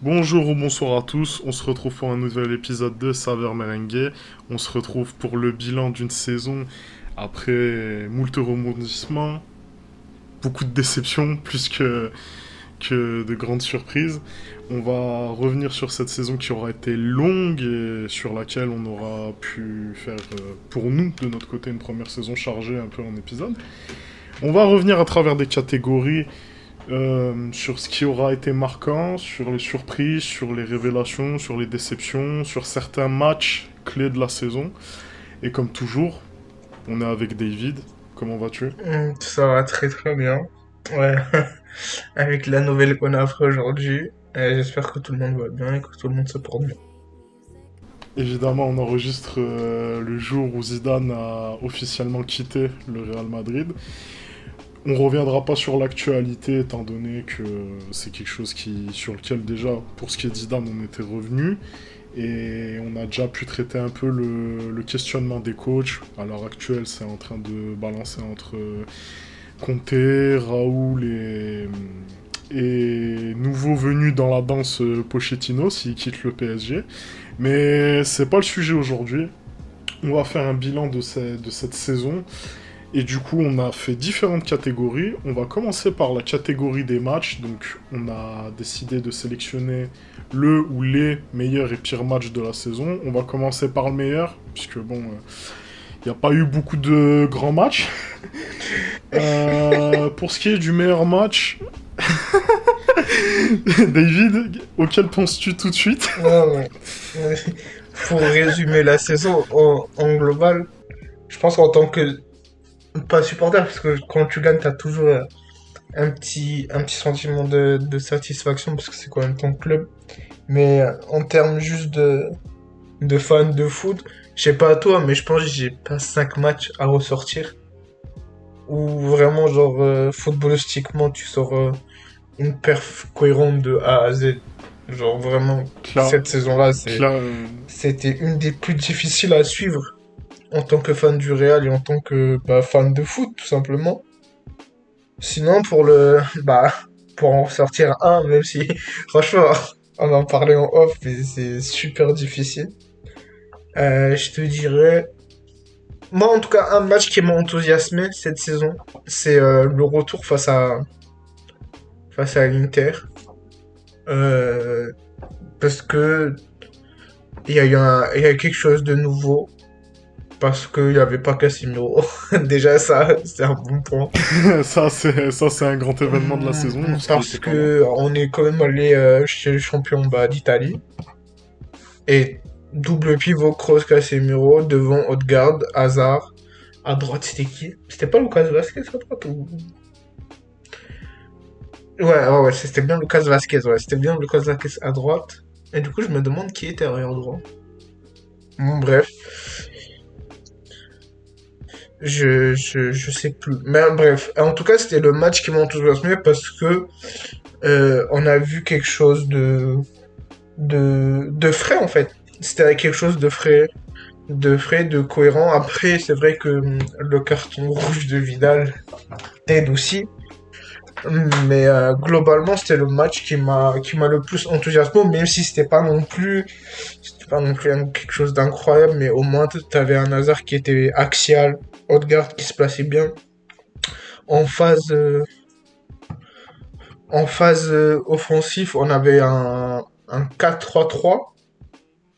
Bonjour ou bonsoir à tous, on se retrouve pour un nouvel épisode de Saveur Merengue. On se retrouve pour le bilan d'une saison après moult rebondissements, beaucoup de déceptions plus que de grandes surprises. On va revenir sur cette saison qui aura été longue et sur laquelle on aura pu faire, pour nous, de notre côté, une première saison chargée un peu en épisodes. On va revenir à travers des catégories sur ce qui aura été marquant, sur les surprises, sur les révélations, sur les déceptions, sur certains matchs clés de la saison. Et comme toujours, on est avec David. Comment vas-tu? Ça va très très bien. Ouais, avec la nouvelle qu'on a appris aujourd'hui, j'espère que tout le monde va bien et que tout le monde se porte bien. Évidemment, on enregistre le jour où Zidane a officiellement quitté le Real Madrid. On reviendra pas sur l'actualité étant donné que c'est quelque chose sur lequel déjà, pour ce qui est de Zidane, on était revenu. Et on a déjà pu traiter un peu le questionnement des coachs. À l'heure actuelle, c'est en train de balancer entre Conte, Raoul et nouveau venu dans la danse Pochettino s'il quitte le PSG. Mais c'est pas le sujet aujourd'hui. On va faire un bilan de cette saison. Et du coup, on a fait différentes catégories. On va commencer par la catégorie des matchs. Donc, on a décidé de sélectionner le ou les meilleurs et pires matchs de la saison. On va commencer par le meilleur, puisque bon, il n'y a pas eu beaucoup de grands matchs. Pour ce qui est du meilleur match, David, auquel penses-tu tout de suite? Ouais, ouais. Euh, Pour résumer la saison en global, je pense qu'en tant que, pas supporter, parce que quand tu gagnes, t'as toujours un petit sentiment de satisfaction, parce que c'est quand même ton club. Mais en termes juste de fan de foot, je sais pas à toi, mais je pense que j'ai pas 5 matchs à ressortir. Où vraiment, genre, footballistiquement, tu sors une perf cohérente de A à Z. Genre vraiment, Cla- cette saison-là, Cla- c'était une des plus difficiles à suivre en tant que fan du Real et en tant que fan de foot, tout simplement. Sinon, pour en sortir un, même si, franchement, on en parlait en off, mais c'est super difficile. Je te dirais, moi en tout cas, un match qui m'a enthousiasmé cette saison, c'est le retour face à l'Inter. Euh, Parce que il y a eu quelque chose de nouveau. Parce qu'il n'y avait pas Casemiro. Déjà, ça, c'est un bon point. ça, c'est un grand événement de la saison, lorsqu'il Parce était pas là. que on est quand même allé chez le champion d'Italie. Et double pivot Kroos Casemiro devant Odegaard, Hazard. À droite, c'était qui? C'était pas Lucas Vasquez à droite ou... Ouais, c'était bien Lucas Vasquez. Ouais, c'était bien Lucas Vasquez à droite. Et du coup, je me demande qui était arrière droit. Bon, bref. Je sais plus. Mais bref, en tout cas, c'était le match qui m'a enthousiasmé parce que on a vu quelque chose de frais en fait. C'était quelque chose de cohérent. Après, c'est vrai que le carton rouge de Vidal aide aussi. Mais globalement, c'était le match qui m'a le plus enthousiasmé, même si c'était pas non plus quelque chose d'incroyable, mais au moins t'avais un Hazard qui était axial, Odegaard qui se plaçait bien en phase offensive, on avait un 4-3-3,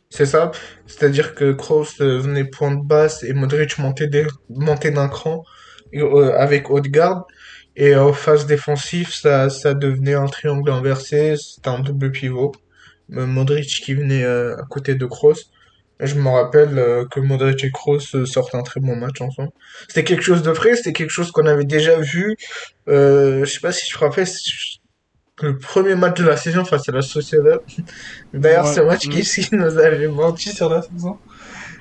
c'est ça, c'est-à-dire que Kroos venait pointe basse et Modric montait d'un cran avec Odegaard. Et en phase défensive, ça devenait un triangle inversé, c'était un double pivot. Modric qui venait à côté de Kroos. Et je me rappelle que Modric et Kroos sortent un très bon match ensemble. C'était quelque chose de frais, c'était quelque chose qu'on avait déjà vu. Je sais pas si je te rappelle, c'est le premier match de la saison face à la Sociedad. D'ailleurs, ce Ouais, match qui nous avait menti sur la saison.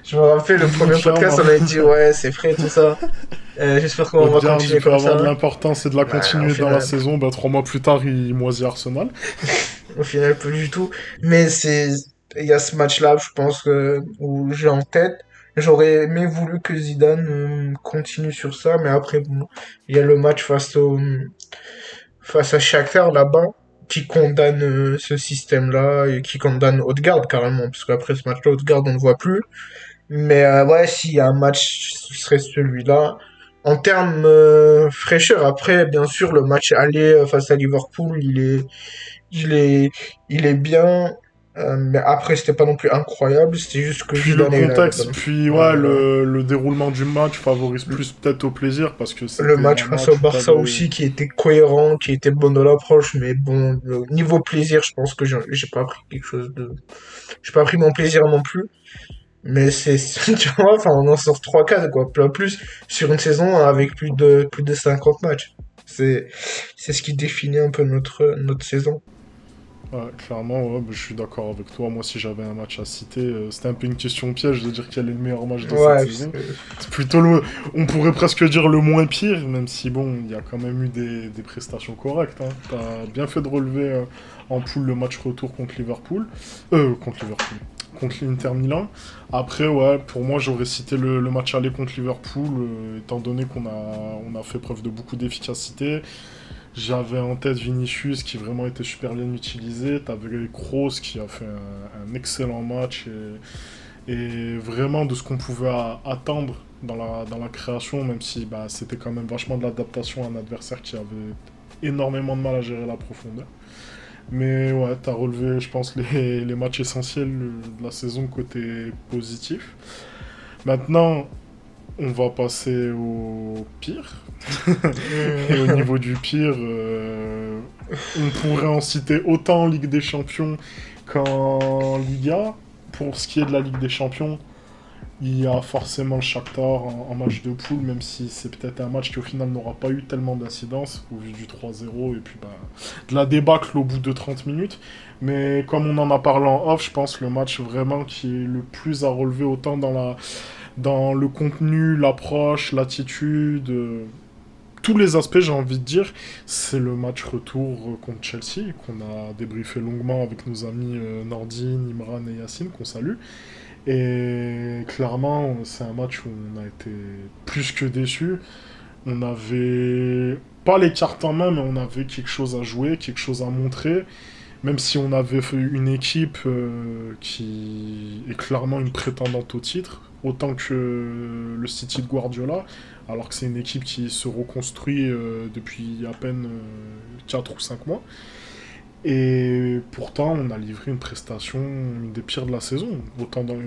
Je me rappelle, le premier podcast, clairement. on avait dit, ouais, c'est frais, tout ça. J'espère qu'on va Odegaard, il continuer peut comme avoir de ça. l'importance et de la Au continuer dans la final, saison. Ben, 3 mois plus tard, il moisit Arsenal. pas du tout. Mais il y a ce match-là, je pense, où j'ai en tête. J'aurais aimé voulu que Zidane continue sur ça, mais après, bon, il y a le match face à Shakhtar là-bas qui condamne ce système-là et qui condamne Odegaard carrément, parce qu'après ce match-là, Odegaard, on ne voit plus. Mais ouais, s'il y a un match, ce serait celui-là. En termes fraîcheur, après, bien sûr, le match aller face à Liverpool, il est, il est bien. Mais après, c'était pas non plus incroyable. C'était juste que Puis le Zidane a eu la contexte, bonne. puis ouais, Voilà. le déroulement du match favorise plus peut-être au plaisir parce que Le c'était match un face au match où Barça t'avais. aussi, qui était cohérent, qui était bon dans l'approche, mais bon, niveau plaisir, je pense que j'ai pas pris quelque chose de, j'ai pas pris mon plaisir non plus. Mais c'est, tu vois, enfin, on en sort 3-4, quoi. Pas plus sur une saison avec plus de 50 matchs. C'est, c'est ce qui définit un peu notre saison. Ouais, clairement, ouais, bah, je suis d'accord avec toi. Moi, si j'avais un match à citer, c'était un peu une question piège de dire quel est le meilleur match de cette Ouais, parce saison. que, C'est plutôt le, on pourrait presque dire le moins pire, même si bon, il y a quand même eu des prestations correctes. Hein. T'as bien fait de relever en poule le match retour contre Liverpool, contre Liverpool, contre l'Inter Milan. Après, ouais, pour moi, j'aurais cité le match aller contre Liverpool, étant donné on a fait preuve de beaucoup d'efficacité. J'avais en tête Vinicius qui vraiment était super bien utilisé. T'avais Kroos qui a fait un excellent match et vraiment de ce qu'on pouvait attendre dans la création, même si bah, c'était quand même vachement de l'adaptation à un adversaire qui avait énormément de mal à gérer la profondeur. Mais ouais, t'as relevé, je pense, les matchs essentiels de la saison côté positif. Maintenant, on va passer au pire. Et au hum, niveau du pire, on pourrait en citer autant en Ligue des Champions qu'en Liga. Pour ce qui est de la Ligue des Champions, il y a forcément le Shakhtar en match de poule, même si c'est peut-être un match qui au final n'aura pas eu tellement d'incidence au vu du 3-0 et puis bah, de la débâcle au bout de 30 minutes. Mais comme on en a parlé en off, je pense le match vraiment qui est le plus à relever autant dans le contenu, l'approche, l'attitude, tous les aspects, j'ai envie de dire, c'est le match retour contre Chelsea, qu'on a débriefé longuement avec nos amis Nordine, Imran et Yacine, qu'on salue. Et clairement, c'est un match où on a été plus que déçus. On avait pas les cartes en main, mais on avait quelque chose à jouer, quelque chose à montrer. Même si on avait fait une équipe qui est clairement une prétendante au titre, autant que le City de Guardiola, alors que c'est une équipe qui se reconstruit depuis à peine 4 ou 5 mois. Et pourtant, on a livré une prestation, une des pires de la saison,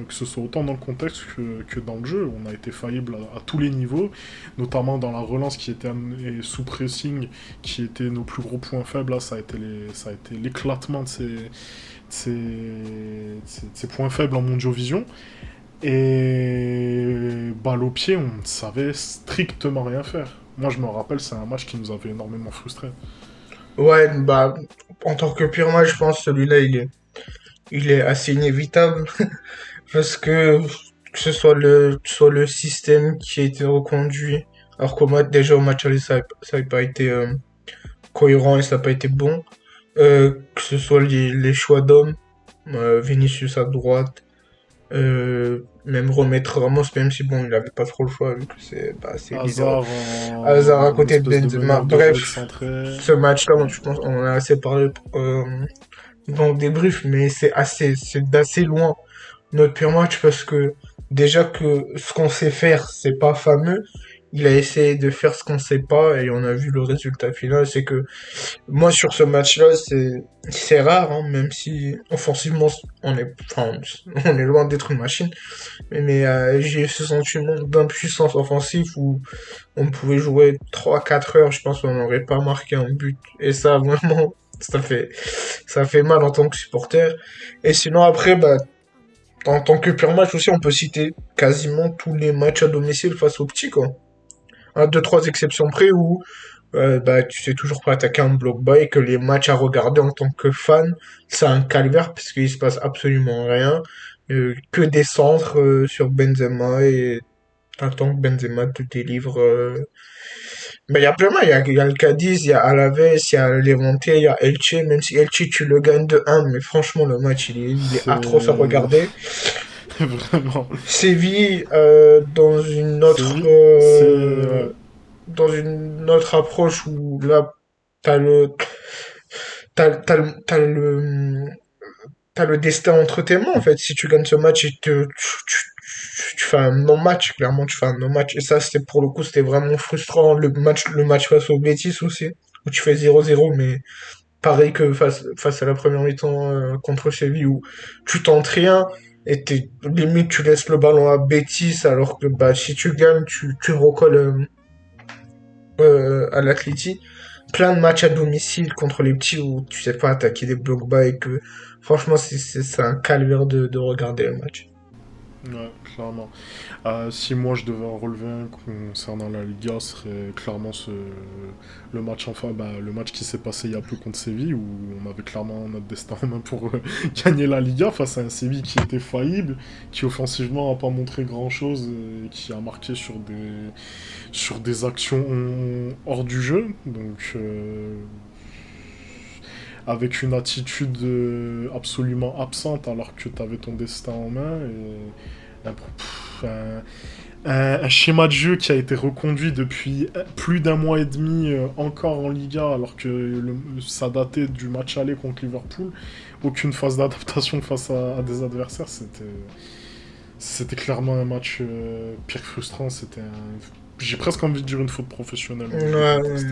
que ce soit autant dans le contexte que dans le jeu. On a été faillible à tous les niveaux, notamment dans la relance qui était et sous pressing, qui étaient nos plus gros points faibles. Là, ça a été l'éclatement ces, ces points faibles en Mondiovision. Et balle au pied, on ne savait strictement rien faire. Moi, je me rappelle, c'est un match qui nous avait énormément frustrés. ouais, bah, en tant que pire match, je pense que celui-là, il est assez inévitable. Parce que ce soit le système qui a été reconduit, alors qu'au match, déjà au match aller, ça n'a pas été cohérent et ça n'a pas été bon. Que ce soit les choix d'hommes, Vinicius à droite, même remettre Ramos, même si bon, il avait pas trop le choix vu que c'est évident. Hazard Hazard à en côté de espèce de Benzema. meneur de jeu Bref, excentré. ce match-là, moi, je pense on en a assez parlé dans le débrief, mais c'est d'assez loin notre pire match parce que déjà que ce qu'on sait faire, c'est pas fameux. Il a essayé de faire ce qu'on sait pas et on a vu le résultat final. C'est que moi sur ce match-là, c'est rare, hein, même si offensivement enfin, on est loin d'être une machine. Mais j'ai eu ce sentiment d'impuissance offensive où on pouvait jouer 3 4 heures, je pense qu'on n'aurait pas marqué un but. Et ça vraiment, ça fait mal en tant que supporter. Et sinon après, bah en tant que pur match aussi, on peut citer quasiment tous les matchs à domicile face aux petits, quoi. Un, deux, trois exceptions près où bah, tu sais toujours pas attaquer un bloc bas et que les matchs à regarder en tant que fan, c'est un calvaire parce qu'il se passe absolument rien. Que des centres sur Benzema et t'attends que Benzema te délivre. Mais il y a plein de matchs. Il y a le Cadiz, il y a Alaves, il y a Levante, il y a Elche. Même si Elche tu le gagnes de 1, mais franchement le match il est atroce à C'est. regarder. Vraiment. Séville, Ouais. dans une autre approche où là, t'as le, t'as le destin entre tes mains, en fait. Si tu gagnes ce match, tu fais un non-match, clairement, tu fais un non-match. Et ça, c'était pour le coup, c'était vraiment frustrant. Le match face au Betis aussi, où tu fais 0-0, mais pareil que face à la première mi-temps contre Séville, où tu tentes rien, et limite, tu laisses le ballon à Betis, alors que bah, si tu gagnes, tu recolles à l'Atleti. Plein de matchs à domicile contre les petits où tu sais pas attaquer des blocs bas et que franchement c'est un calvaire de regarder le match. Ouais, clairement. Si moi je devais en relever un concernant la Liga, ce serait clairement le match le match qui s'est passé il y a peu contre Séville, où on avait clairement notre destin en main pour gagner la Liga face à un Séville qui était faillible, qui offensivement n'a pas montré grand-chose, et qui a marqué sur des actions hors du jeu. Donc avec une attitude absolument absente alors que tu avais ton destin en main. Et un schéma de jeu qui a été reconduit depuis plus d'un mois et demi encore en Liga, alors que ça datait du match aller contre Liverpool. Aucune phase d'adaptation face à des adversaires. C'était clairement un match pire que frustrant. J'ai presque envie de dire une faute professionnelle. Ouais, Donc je le conteste.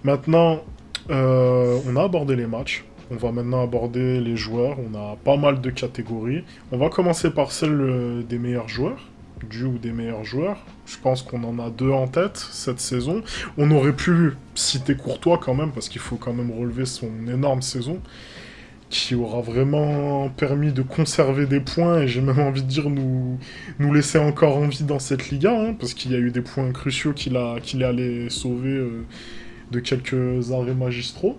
Maintenant, on a abordé les matchs. On va maintenant aborder les joueurs. On a pas mal de catégories. On va commencer par celle des meilleurs joueurs. Du ou des meilleurs joueurs. Je pense qu'on en a deux en tête cette saison. On aurait pu citer Courtois quand même, parce qu'il faut quand même relever son énorme saison, qui aura vraiment permis de conserver des points, et j'ai même envie de dire nous laisser encore en vie dans cette Liga, hein, parce qu'il y a eu des points cruciaux qu'il est allé sauver de quelques arrêts magistraux.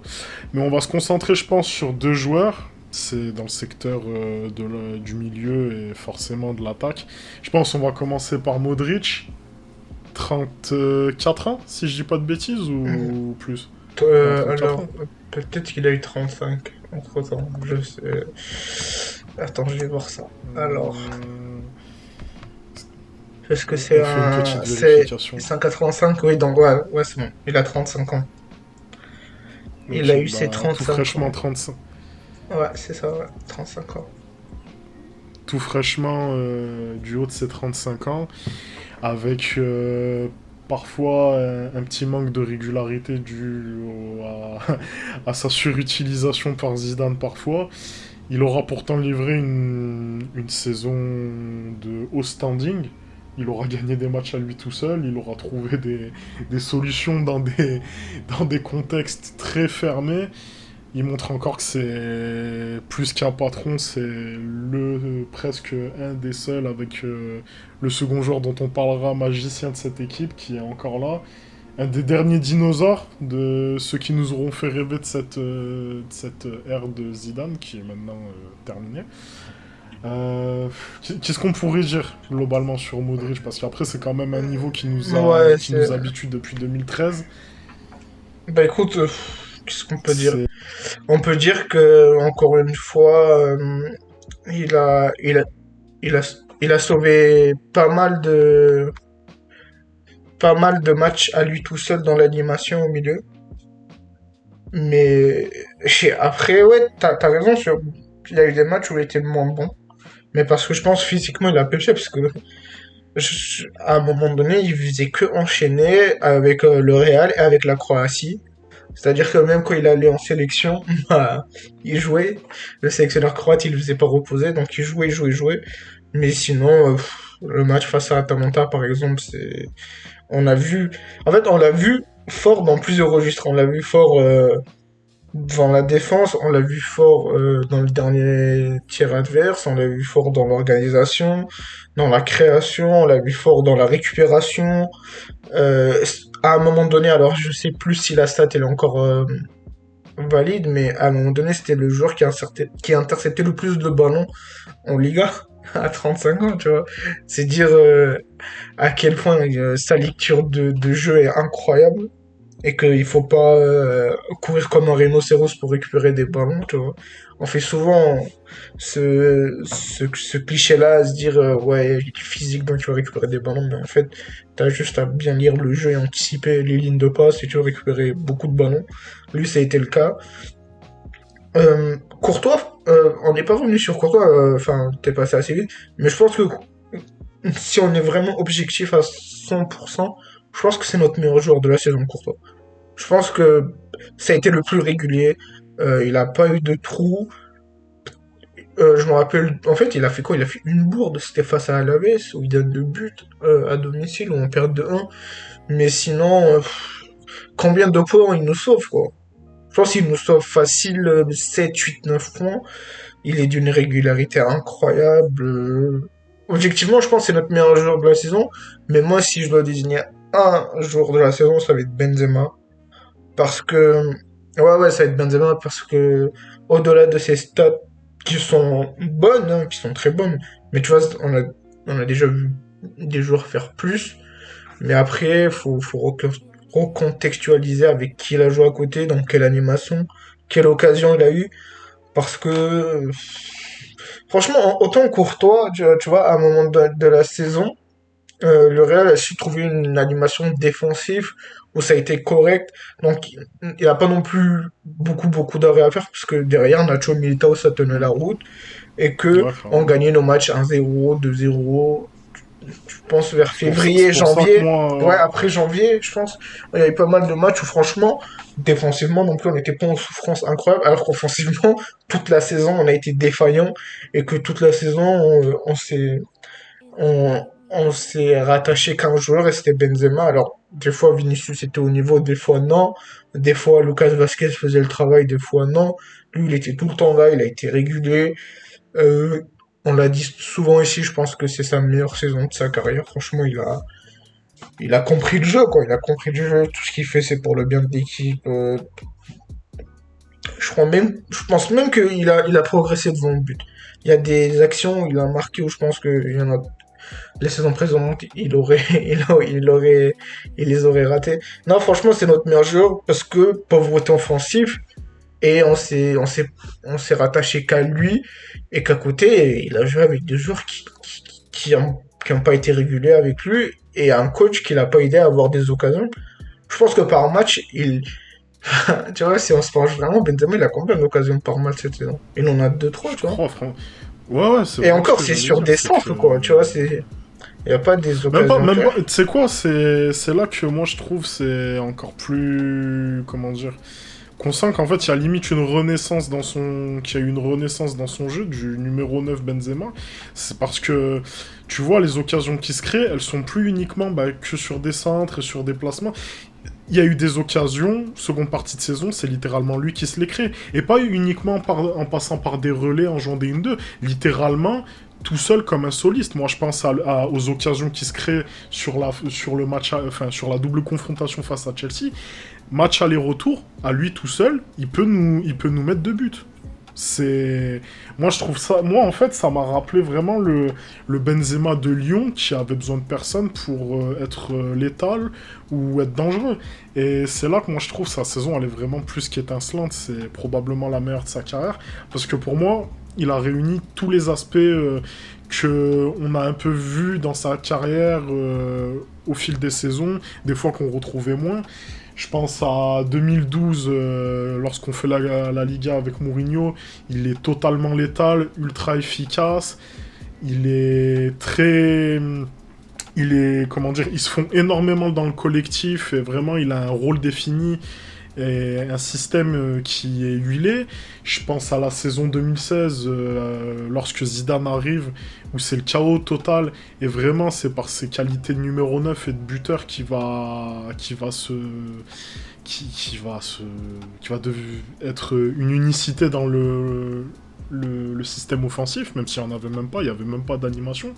Mais on va se concentrer, je pense, sur deux joueurs. C'est dans le secteur du milieu et forcément de l'attaque. Je pense qu'on va commencer par Modric. 34 ans, si je dis pas de bêtises, ouais. ou plus. Ouais, 34 Alors, ans. peut-être qu'il a eu 35 entre-temps, je sais. Attends, je vais voir ça. Alors, Euh, est-ce que on fait une petite vérification. c'est 185? Oui, donc ouais, ouais, c'est bon. Il a 35 ans. Il a Ok, eu ses bah tout 35 fraîchement ans. 35. Ouais, c'est ça, ouais, 35 ans. Tout fraîchement du haut de ses 35 ans, avec parfois un petit manque de régularité à sa surutilisation par Zidane parfois. Il aura pourtant livré une saison de haut standing. Il aura gagné des matchs à lui tout seul, il aura trouvé des solutions dans des contextes très fermés. Il montre encore que c'est plus qu'un patron, c'est presque un des seuls avec le second joueur dont on parlera, magicien de cette équipe, qui est encore là. Un des derniers dinosaures de ceux qui nous auront fait rêver de cette ère de Zidane, qui est maintenant terminée. Euh, Qu'est-ce qu'on pourrait dire globalement sur Modric? Parce qu'après, c'est quand même un niveau Ouais, qui nous habitue depuis 2013. bah écoute, qu'est-ce qu'on peut dire? C'est On peut dire que, encore une fois, il a, il a, il a, il a sauvé pas mal de matchs à lui tout seul dans l'animation au milieu. Mais après, ouais, t'as raison sur. Il y a eu des matchs où il était moins bon. Mais parce que je pense physiquement il a pêché, parce que à un moment donné, il faisait que enchaîner avec le Real et avec la Croatie. C'est-à-dire que même quand il allait en sélection, bah, il jouait. Le sélectionneur croate, il ne le faisait pas reposer, donc il jouait, jouait, jouait. Mais sinon, le match face à Atalanta, par exemple, on a vu... En fait, on l'a vu fort dans plusieurs registres. On l'a vu fort dans la défense, on l'a vu fort dans le dernier tir adverse, on l'a vu fort dans l'organisation, dans la création, on l'a vu fort dans la récupération. Euh, à un moment donné, alors je sais plus si la stat elle est encore valide, mais à un moment donné, c'était le joueur qui interceptait le plus de ballons en Liga à 35 ans, tu vois. C'est dire à quel point sa lecture de jeu est incroyable. et qu'il faut pas courir comme un rhinocéros pour récupérer des ballons, tu vois. On fait souvent ce cliché-là à se dire ouais, il est physique donc tu vas récupérer des ballons, mais en fait, t'as juste à bien lire le jeu et anticiper les lignes de passe et tu vas récupérer beaucoup de ballons. Lui, ça a été le cas. Courtois, on n'est pas revenu sur Courtois, enfin, t'es passé assez vite, mais je pense que si on est vraiment objectif à 100%, je pense que c'est notre meilleur joueur de la saison, Courtois. Je pense que ça a été le plus régulier. Il a pas eu de trou. Je me rappelle, en fait, il a fait quoi? Il a fait une bourde, c'était face à Alaves, où il donne 2 buts à domicile, où on perd de 1. Mais sinon, combien de points il nous sauve, quoi? Je pense qu'il nous sauve facile 7, 8, 9 points. Il est d'une régularité incroyable. Objectivement, je pense que c'est notre meilleur joueur de la saison. Mais moi, si je dois désigner un joueur de la saison, ça va être Benzema. Parce que, ouais, ça va être Benzema parce que, au-delà de ses stats qui sont bonnes, hein, qui sont très bonnes, mais tu vois, on a déjà vu des joueurs faire plus, mais après, faut recontextualiser avec qui il a joué à côté, dans quelle animation, quelle occasion il a eu, parce que, franchement, autant Courtois, tu vois, à un moment de la saison, le Real a su trouver une animation défensive où ça a été correct. Donc, il n'y a pas non plus beaucoup d'arrêts à faire parce que derrière, Nacho Militao, ça tenait la route et que Ouais, on clairement. gagnait nos matchs 1-0, 2-0. Je pense vers C'est février, pour ça que janvier. moi, Ouais, après janvier, je pense, il y avait pas mal de matchs où franchement, défensivement non plus, on n'était pas en souffrance incroyable, alors qu'offensivement, toute la saison, on a été défaillant et que toute la saison, on s'est rattaché qu'à un joueur et c'était Benzema. Alors, des fois Vinicius était au niveau, des fois non. Des fois Lucas Vasquez faisait le travail, des fois non. Lui, il était tout le temps là, il a été régulier. Euh, on l'a dit souvent ici, je pense que c'est sa meilleure saison de sa carrière. Franchement, il a compris le jeu, quoi. Il a compris le jeu. Tout ce qu'il fait, c'est pour le bien de l'équipe. Je pense même qu'il a progressé devant le but. Il y a des actions où il a marqué où je pense qu'il y en a les saisons précédentes, il les aurait ratés. Non, franchement, c'est notre meilleur joueur parce que pauvreté offensive et on s'est rattaché qu'à lui et qu'à côté, il a joué avec des joueurs qui ont pas été réguliers avec lui et un coach qui l'a pas aidé à avoir des occasions. Je pense que par match, tu vois, si on se penche vraiment, Benzema, il a combien d'occasions par match cette saison? Il en a deux trois, je tu vois. crois, ouais, c'est Et vraiment ce encore, que c'est j'allais sur dire, des c'est centres, que quoi, tu vois, il n'y a pas des occasions même pas, claires. tu sais quoi, c'est là que moi je trouve c'est encore plus, comment dire, qu'on sent qu'en fait il y a limite une renaissance dans son, qu'il y a eu une renaissance dans son jeu du numéro 9 Benzema. C'est parce que tu vois les occasions qui se créent, elles sont plus uniquement que sur des centres et sur des placements. Il y a eu des occasions, seconde partie de saison, c'est littéralement lui qui se les crée. Et pas uniquement en passant par des relais, en jouant des 1-2. Littéralement, tout seul comme un soliste. Moi, je pense aux occasions qui se créent sur le match, enfin, sur la double confrontation face à Chelsea. Match aller-retour, à lui tout seul, il peut nous mettre 2 buts. C'est. Moi, je trouve ça. Moi, en fait, ça m'a rappelé vraiment le Benzema de Lyon qui avait besoin de personne pour être létal ou être dangereux. Et c'est là que moi, je trouve sa saison, elle est vraiment plus qu'étincelante. C'est probablement la meilleure de sa carrière. Parce que pour moi, il a réuni tous les aspects que on a un peu vus dans sa carrière au fil des saisons, des fois qu'on retrouvait moins. Je pense à 2012, lorsqu'on fait la Liga avec Mourinho, il est totalement létal, ultra efficace. Il est très. Il est. Comment dire. Ils se font énormément dans le collectif et vraiment, il a un rôle défini et un système qui est huilé. Je pense à la saison 2016, lorsque Zidane arrive, où c'est le chaos total, et vraiment c'est par ses qualités de numéro 9 et de buteur qui va être une unicité dans le système offensif, même s'il n'y en avait même pas, il n'y avait même pas d'animation.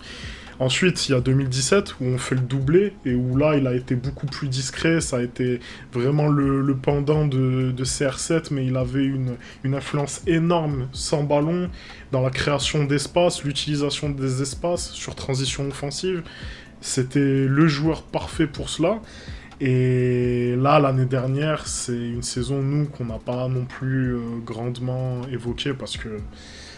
Ensuite, il y a 2017 où on fait le doublé et où là, il a été beaucoup plus discret. Ça a été vraiment le pendant de CR7, mais il avait une influence énorme sans ballon dans la création d'espace, l'utilisation des espaces sur transition offensive. C'était le joueur parfait pour cela. Et là, l'année dernière, c'est une saison, nous, qu'on n'a pas non plus grandement évoquée parce que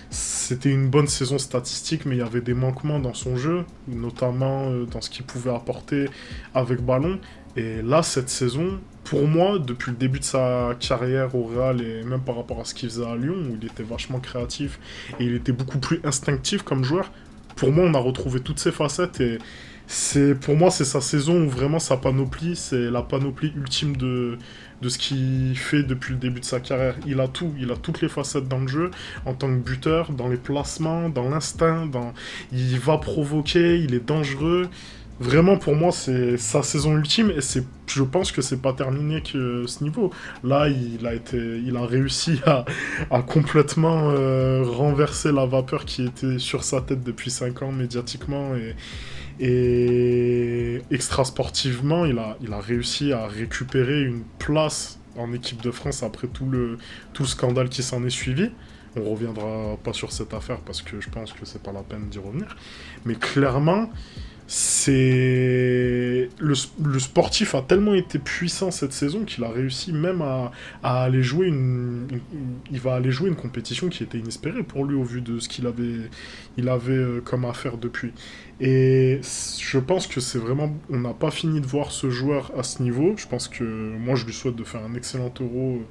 c'était une bonne saison statistique, mais il y avait des manquements dans son jeu, notamment dans ce qu'il pouvait apporter avec ballon. Et là, cette saison, pour moi, depuis le début de sa carrière au Real et même par rapport à ce qu'il faisait à Lyon, où il était vachement créatif et il était beaucoup plus instinctif comme joueur, pour moi, on a retrouvé toutes ses facettes et pour moi, c'est sa saison où vraiment sa panoplie, c'est la panoplie ultime de ce qu'il fait depuis le début de sa carrière. Il a tout, il a toutes les facettes dans le jeu, en tant que buteur, dans les placements, dans l'instinct, il va provoquer, il est dangereux. Vraiment, pour moi, c'est sa saison ultime et je pense que c'est pas terminé que ce niveau. Là, il a réussi à complètement renverser la vapeur qui était sur sa tête depuis 5 ans médiatiquement et extra-sportivement, il a réussi à récupérer une place en équipe de France après tout le scandale qui s'en est suivi. On reviendra pas sur cette affaire parce que je pense que c'est pas la peine d'y revenir. Mais clairement, le sportif a tellement été puissant cette saison qu'il a réussi même à aller jouer il va aller jouer une compétition qui était inespérée pour lui au vu de ce qu'il avait comme affaire depuis. Et je pense que c'est vraiment, on n'a pas fini de voir ce joueur à ce niveau. Je pense que moi je lui souhaite de faire un excellent Euro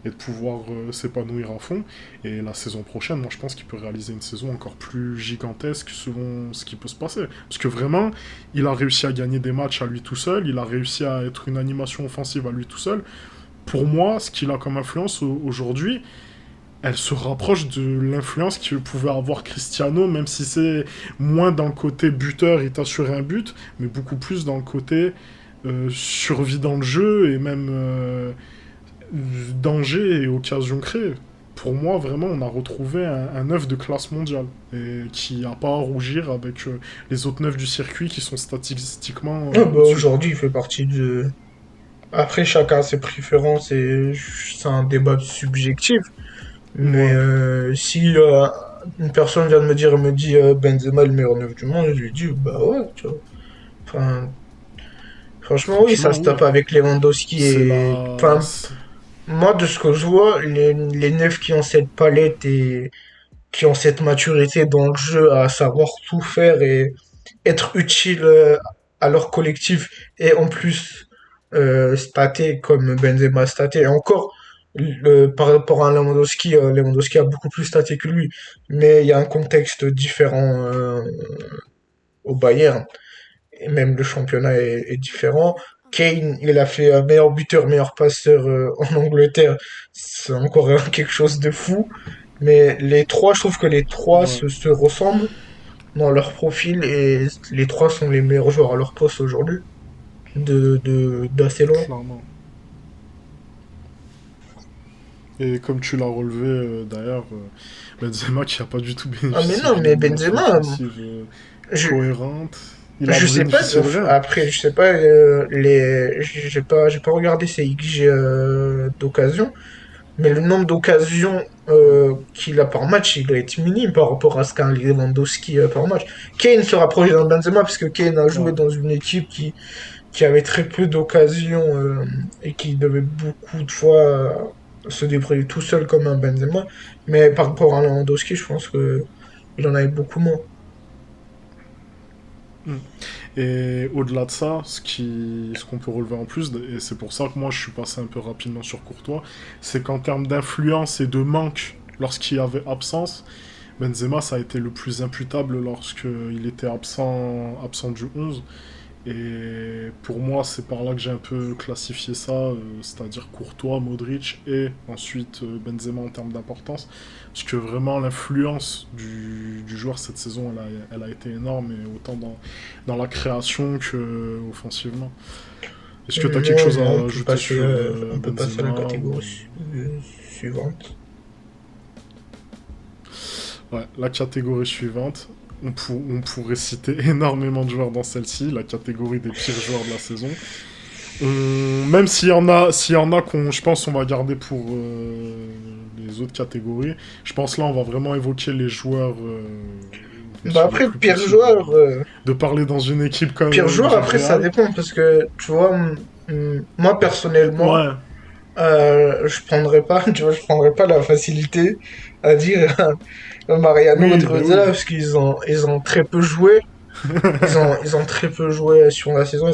et de pouvoir s'épanouir à fond. Et la saison prochaine, moi je pense qu'il peut réaliser une saison encore plus gigantesque selon ce qui peut se passer. Parce que vraiment, il a réussi à gagner des matchs à lui tout seul, il a réussi à être une animation offensive à lui tout seul. Pour moi, ce qu'il a comme influence aujourd'hui, elle se rapproche de l'influence que pouvait avoir Cristiano, même si c'est moins dans le côté buteur, il t'assurait un but, mais beaucoup plus dans le côté survie dans le jeu et même danger et occasion créée. Pour moi, vraiment, on a retrouvé un œuf de classe mondiale et qui n'a pas à rougir avec les autres neufs du circuit qui sont statistiquement Ah bah, au-dessus. aujourd'hui, il fait partie de... Après, chacun a ses préférences et c'est un débat subjectif. Mais Ouais, si une personne vient de me dire, me dit Benzema est le meilleur neuf du monde, je lui dis bah ouais, tu vois. Enfin, franchement, oui, ça franchement, se oui. tape avec Lewandowski C'est et... la... Enfin, moi, de ce que je vois, les neufs qui ont cette palette et qui ont cette maturité dans le jeu à savoir tout faire et être utile à leur collectif et en plus staté comme Benzema staté. Et encore, par rapport à Lewandowski, Lewandowski a beaucoup plus staté que lui. Mais il y a un contexte différent au Bayern. Et même le championnat est différent. Kane, il a fait un meilleur buteur, meilleur passeur en Angleterre. C'est encore quelque chose de fou. Mais les trois, je trouve que les trois Ouais, se ressemblent dans leur profil et les trois sont les meilleurs joueurs à leur poste aujourd'hui, d'assez loin. clairement. Et comme tu l'as relevé d'ailleurs, Benzema qui n'a pas du tout Ah mais bénéficié non, d'une mais animation Benzema, offensive je, cohérente. Il a je sais pas, bénéficié de rien. après, je sais pas, j'ai pas regardé ses XG d'occasion, mais le nombre d'occasions Ouais. qu'il a par match, il doit être minime par rapport à ce qu'a un Lewandowski par match. Kane se rapproche d'un Benzema parce que Kane a joué Ouais. dans une équipe qui avait très peu d'occasions et qui devait beaucoup de fois se débrouiller tout seul comme un Benzema. Mais par rapport à Lewandowski, je pense que il en avait beaucoup moins. Mm. Et au-delà de ça, ce qu'on peut relever en plus, et c'est pour ça que moi je suis passé un peu rapidement sur Courtois, c'est qu'en termes d'influence et de manque lorsqu'il y avait absence, Benzema ça a été le plus imputable lorsqu'il était absent du 11. Et pour moi, c'est par là que j'ai un peu classifié ça, c'est-à-dire Courtois, Modric et ensuite Benzema en termes d'importance. Parce que vraiment, l'influence du joueur cette saison, elle a été énorme, et autant dans la création que offensivement. Est-ce que tu as quelque Non, chose non, à ajouter sur on peut passer à la Benzema catégorie suivante. Ouais, la catégorie suivante. On pourrait citer énormément de joueurs dans celle-ci, la catégorie des pires joueurs de la saison. Même s'il y en a qu'on, je pense, on va garder pour les autres catégories. Je pense là, on va vraiment évoquer les joueurs même Bah s'il est après, plus petit, de parler dans une équipe pire comme joueur, du après, ça Real. dépend, parce que, tu vois, moi, personnellement, Ouais, je prendrais pas, tu vois, je prendrais pas la facilité à dire Mariano oui, ben Odriozola, oui. parce ils ont très peu joué. Ils ont très peu joué sur la saison.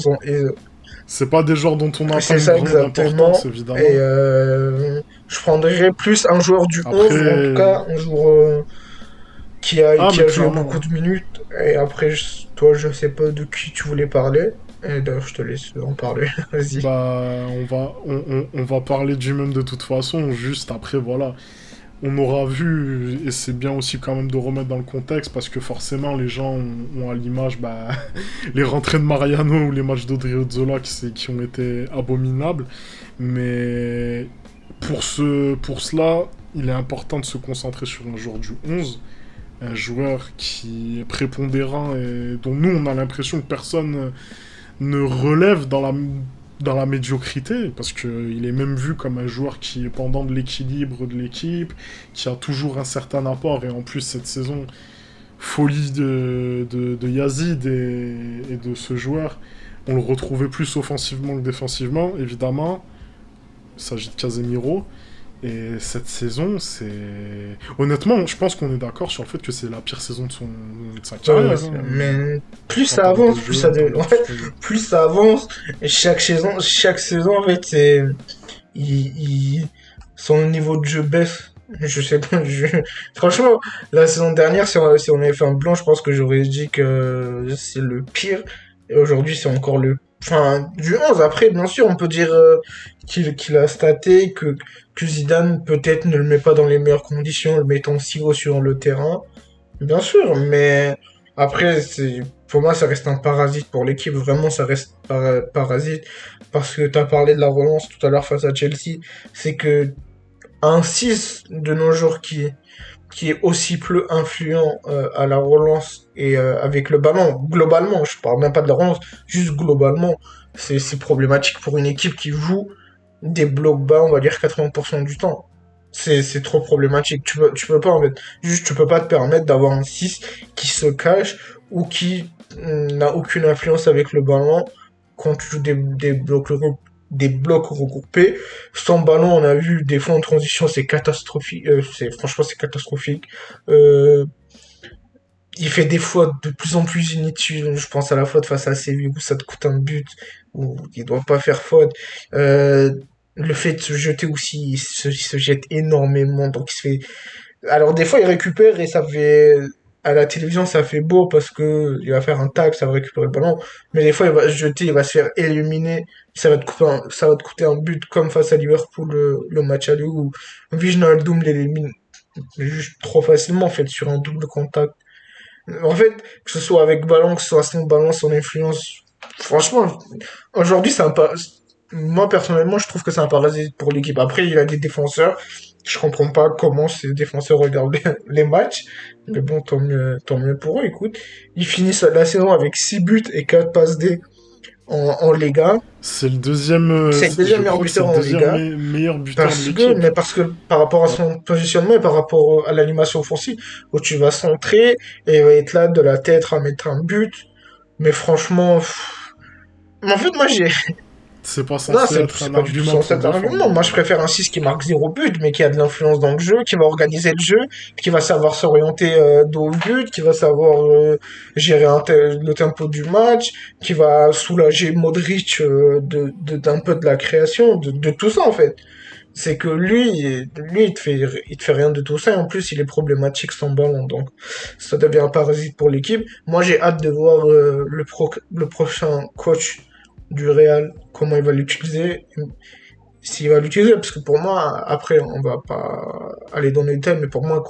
C'est pas des joueurs dont on attend C'est une ça grande importance, exactement. Et évidemment. je prendrais plus un joueur du 11, ou en tout Après, cas un joueur ah, qui mais a joué beaucoup clairement. de minutes. Et après, toi, je sais pas de qui tu voulais parler. Et d'ailleurs, je te laisse en parler. Vas-y. Bah, on va parler du même de toute façon. Juste après, voilà. On aura vu, et c'est bien aussi quand même de remettre dans le contexte, parce que forcément, les gens ont à l'image bah, les rentrées de Mariano ou les matchs d'Odriozola qui ont été abominables. Mais pour cela, il est important de se concentrer sur un joueur du 11, un joueur qui est prépondérant et dont nous, on a l'impression que personne ne relève dans la médiocrité, parce qu'il est même vu comme un joueur qui est pendant de l'équilibre de l'équipe, qui a toujours un certain apport, et en plus cette saison, folie de Yazid et de ce joueur, on le retrouvait plus offensivement que défensivement, évidemment, il s'agit de Casemiro, et cette saison, c'est... Honnêtement, je pense qu'on est d'accord sur le fait que c'est la pire saison de sa carrière, hein, Mais plus en ça termes de avance, jeu, en termes de en tout ce fait, qu'on veut. plus ça avance. Et chaque saison, en fait, son niveau de jeu baisse. Je sais pas, franchement, la saison dernière, si on avait fait un blanc, je pense que j'aurais dit que c'est le pire. Et aujourd'hui, c'est encore enfin, du 11. Après, bien sûr, on peut dire qu'il a staté, que Zidane peut-être ne le met pas dans les meilleures conditions, le mettant si haut sur le terrain. Bien sûr, mais après, pour moi, ça reste un parasite pour l'équipe. Vraiment, ça reste parasite. Parce que tu as parlé de la relance tout à l'heure face à Chelsea. C'est que un 6 de nos jours qui est aussi peu influent à la relance et avec le ballon, globalement, je parle même pas de la relance, juste globalement, c'est problématique pour une équipe qui joue des blocs bas, on va dire 80% du temps. C'est trop problématique. Tu peux pas, en fait. Juste, tu peux pas te permettre d'avoir un 6 qui se cache ou qui n'a aucune influence avec le ballon quand tu joues des blocs regroupés. Sans ballon, on a vu des fois en transition, c'est catastrophique. Franchement, c'est catastrophique. Euh, il fait des fautes de plus en plus inutiles. Je pense à la faute face à Séville où ça te coûte un but, où il doit pas faire faute. Euh, le fait de se jeter aussi, il se jette énormément, donc il se fait... Alors des fois il récupère et ça fait... À la télévision ça fait beau parce que il va faire un tac, ça va récupérer le ballon, mais des fois il va se jeter, il va se faire éliminer, ça va te coûter un but comme face à Liverpool le match aller où Wijnaldum l'élimine juste trop facilement en fait sur un double contact. En fait, que ce soit avec ballon, que ce soit sans ballon, son influence. Franchement, aujourd'hui, moi, personnellement, je trouve que c'est un parasite pour l'équipe. Après, il a des défenseurs. Je comprends pas comment ces défenseurs regardent les matchs. Mais bon, tant mieux pour eux, écoute. Ils finissent la saison avec 6 buts et 4 passes D en Liga. C'est le deuxième, C'est le deuxième je meilleur crois que c'est buteur le en deuxième Liga. meilleur buteur de l'équipe. Parce que par rapport à Ouais. son positionnement et par rapport à l'animation offensive, où tu vas centrer et il va être là de la tête à mettre un but. Mais franchement, mais en fait, moi j'ai. C'est pas Non, censé être c'est un pas du tout argument censé pour être un argument. défendre. Moi je préfère un 6 qui marque 0 but, mais qui a de l'influence dans le jeu, qui va organiser le jeu, qui va savoir s'orienter dos au but, qui va savoir gérer le tempo du match, qui va soulager Modric d'un peu de la création, de tout ça en fait. C'est que il te fait rien de tout ça. Et en plus, il est problématique sans ballon. Donc, ça devient un parasite pour l'équipe. Moi, j'ai hâte de voir le prochain coach du Real, comment il va l'utiliser. S'il va l'utiliser, parce que pour moi, après, on va pas aller dans les détails, mais pour moi,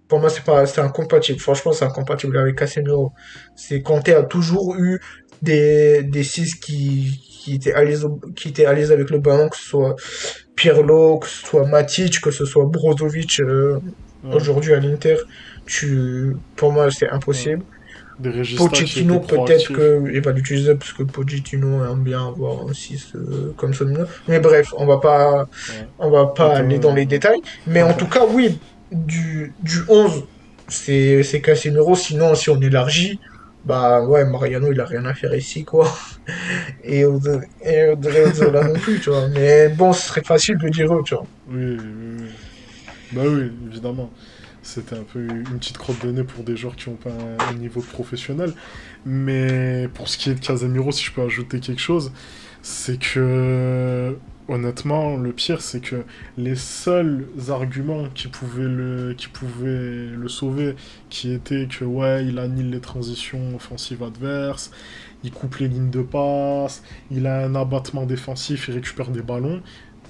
pour moi, c'est incompatible. Franchement, c'est incompatible avec Casemiro. Kanté a toujours eu des 6 qui étaient à l'aise avec le ballon, que ce soit Pirlo, que ce soit Matic, que ce soit Brozovic Ouais, aujourd'hui à l'Inter. Pour moi, c'est ouais. impossible. Des Regista qui étaient Pochettino, peut-être proactifs. qu'il va l'utiliser parce que Pochettino aime bien avoir un 6 comme ça. Mais bref, Ouais. on va pas aller dans les Ouais. détails. Mais en tout cas, oui, du 11. c'est Casemiro. Sinon, si on élargit, bah ouais, Mariano, il a rien à faire ici, quoi. Et Odriozola non plus, tu vois. Mais bon, ce serait facile de dire eux, tu vois. Oui, oui, oui. Bah oui, évidemment. C'était un peu une petite crotte de nez pour des joueurs qui n'ont pas un niveau professionnel. Mais pour ce qui est de Casemiro, si je peux ajouter quelque chose, c'est que honnêtement, le pire, c'est que les seuls arguments qui pouvaient le sauver, qui étaient que ouais, il annule les transitions offensives adverses, il coupe les lignes de passe, il a un abattement défensif, il récupère des ballons.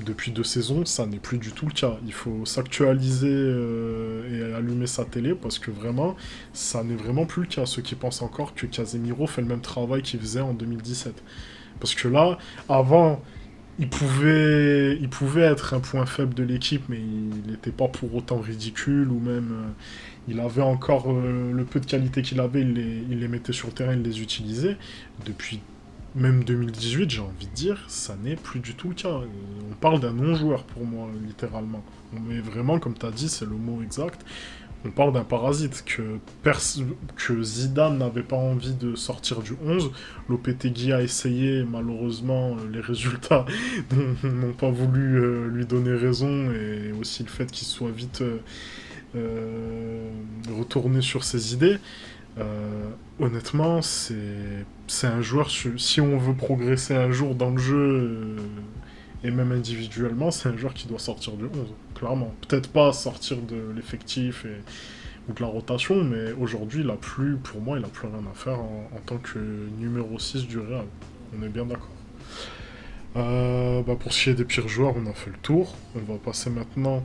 Depuis 2 saisons, ça n'est plus du tout le cas. Il faut s'actualiser et allumer sa télé parce que vraiment, ça n'est vraiment plus le cas. Ceux qui pensent encore que Casemiro fait le même travail qu'il faisait en 2017. Parce que là, avant, il pouvait être un point faible de l'équipe, mais il n'était pas pour autant ridicule ou même il avait encore le peu de qualité qu'il avait, il les mettait sur le terrain, il les utilisait. Depuis même 2018, j'ai envie de dire, ça n'est plus du tout le cas. On parle d'un non-joueur pour moi, littéralement. On est vraiment, comme tu as dit, c'est le mot exact. On parle d'un parasite que Zidane n'avait pas envie de sortir du 11. Lopetegui a essayé, malheureusement, les résultats n'ont pas voulu lui donner raison et aussi le fait qu'il soit vite retourné sur ses idées. Honnêtement, c'est un joueur, si on veut progresser un jour dans le jeu, et même individuellement, c'est un joueur qui doit sortir du 11, clairement. Peut-être pas sortir de l'effectif ou de la rotation, mais aujourd'hui, pour moi, il a plus rien à faire en tant que numéro 6 du Real. On est bien d'accord. Pour ce qui est des pires joueurs, on a fait le tour. On va passer maintenant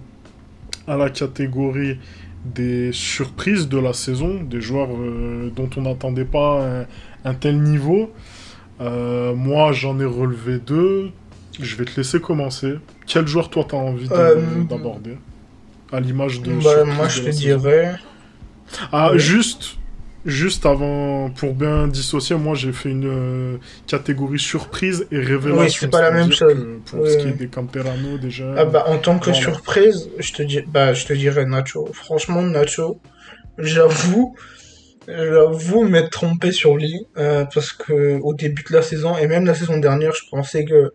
à la catégorie des surprises de la saison, des joueurs dont on n'attendait pas un tel niveau. Moi, j'en ai relevé deux. Je vais te laisser commencer. Quel joueur, toi, t'as envie Euh, d'aborder à l'image de Bah, moi, surprise de je te la saison? dirais. Ah, Oui. juste avant, pour bien dissocier, moi, j'ai fait une catégorie surprise et Oui, c'est révélation. pas la même C'est-à-dire chose. que pour Oui, ce qui est oui. des Canterano, des Ah jeunes, bah, en tant que voilà. surprise, je te dirais Nacho. Franchement, Nacho, j'avoue, j'avoue m'être trompé sur lui, parce que au début de la saison, et même la saison dernière, je pensais que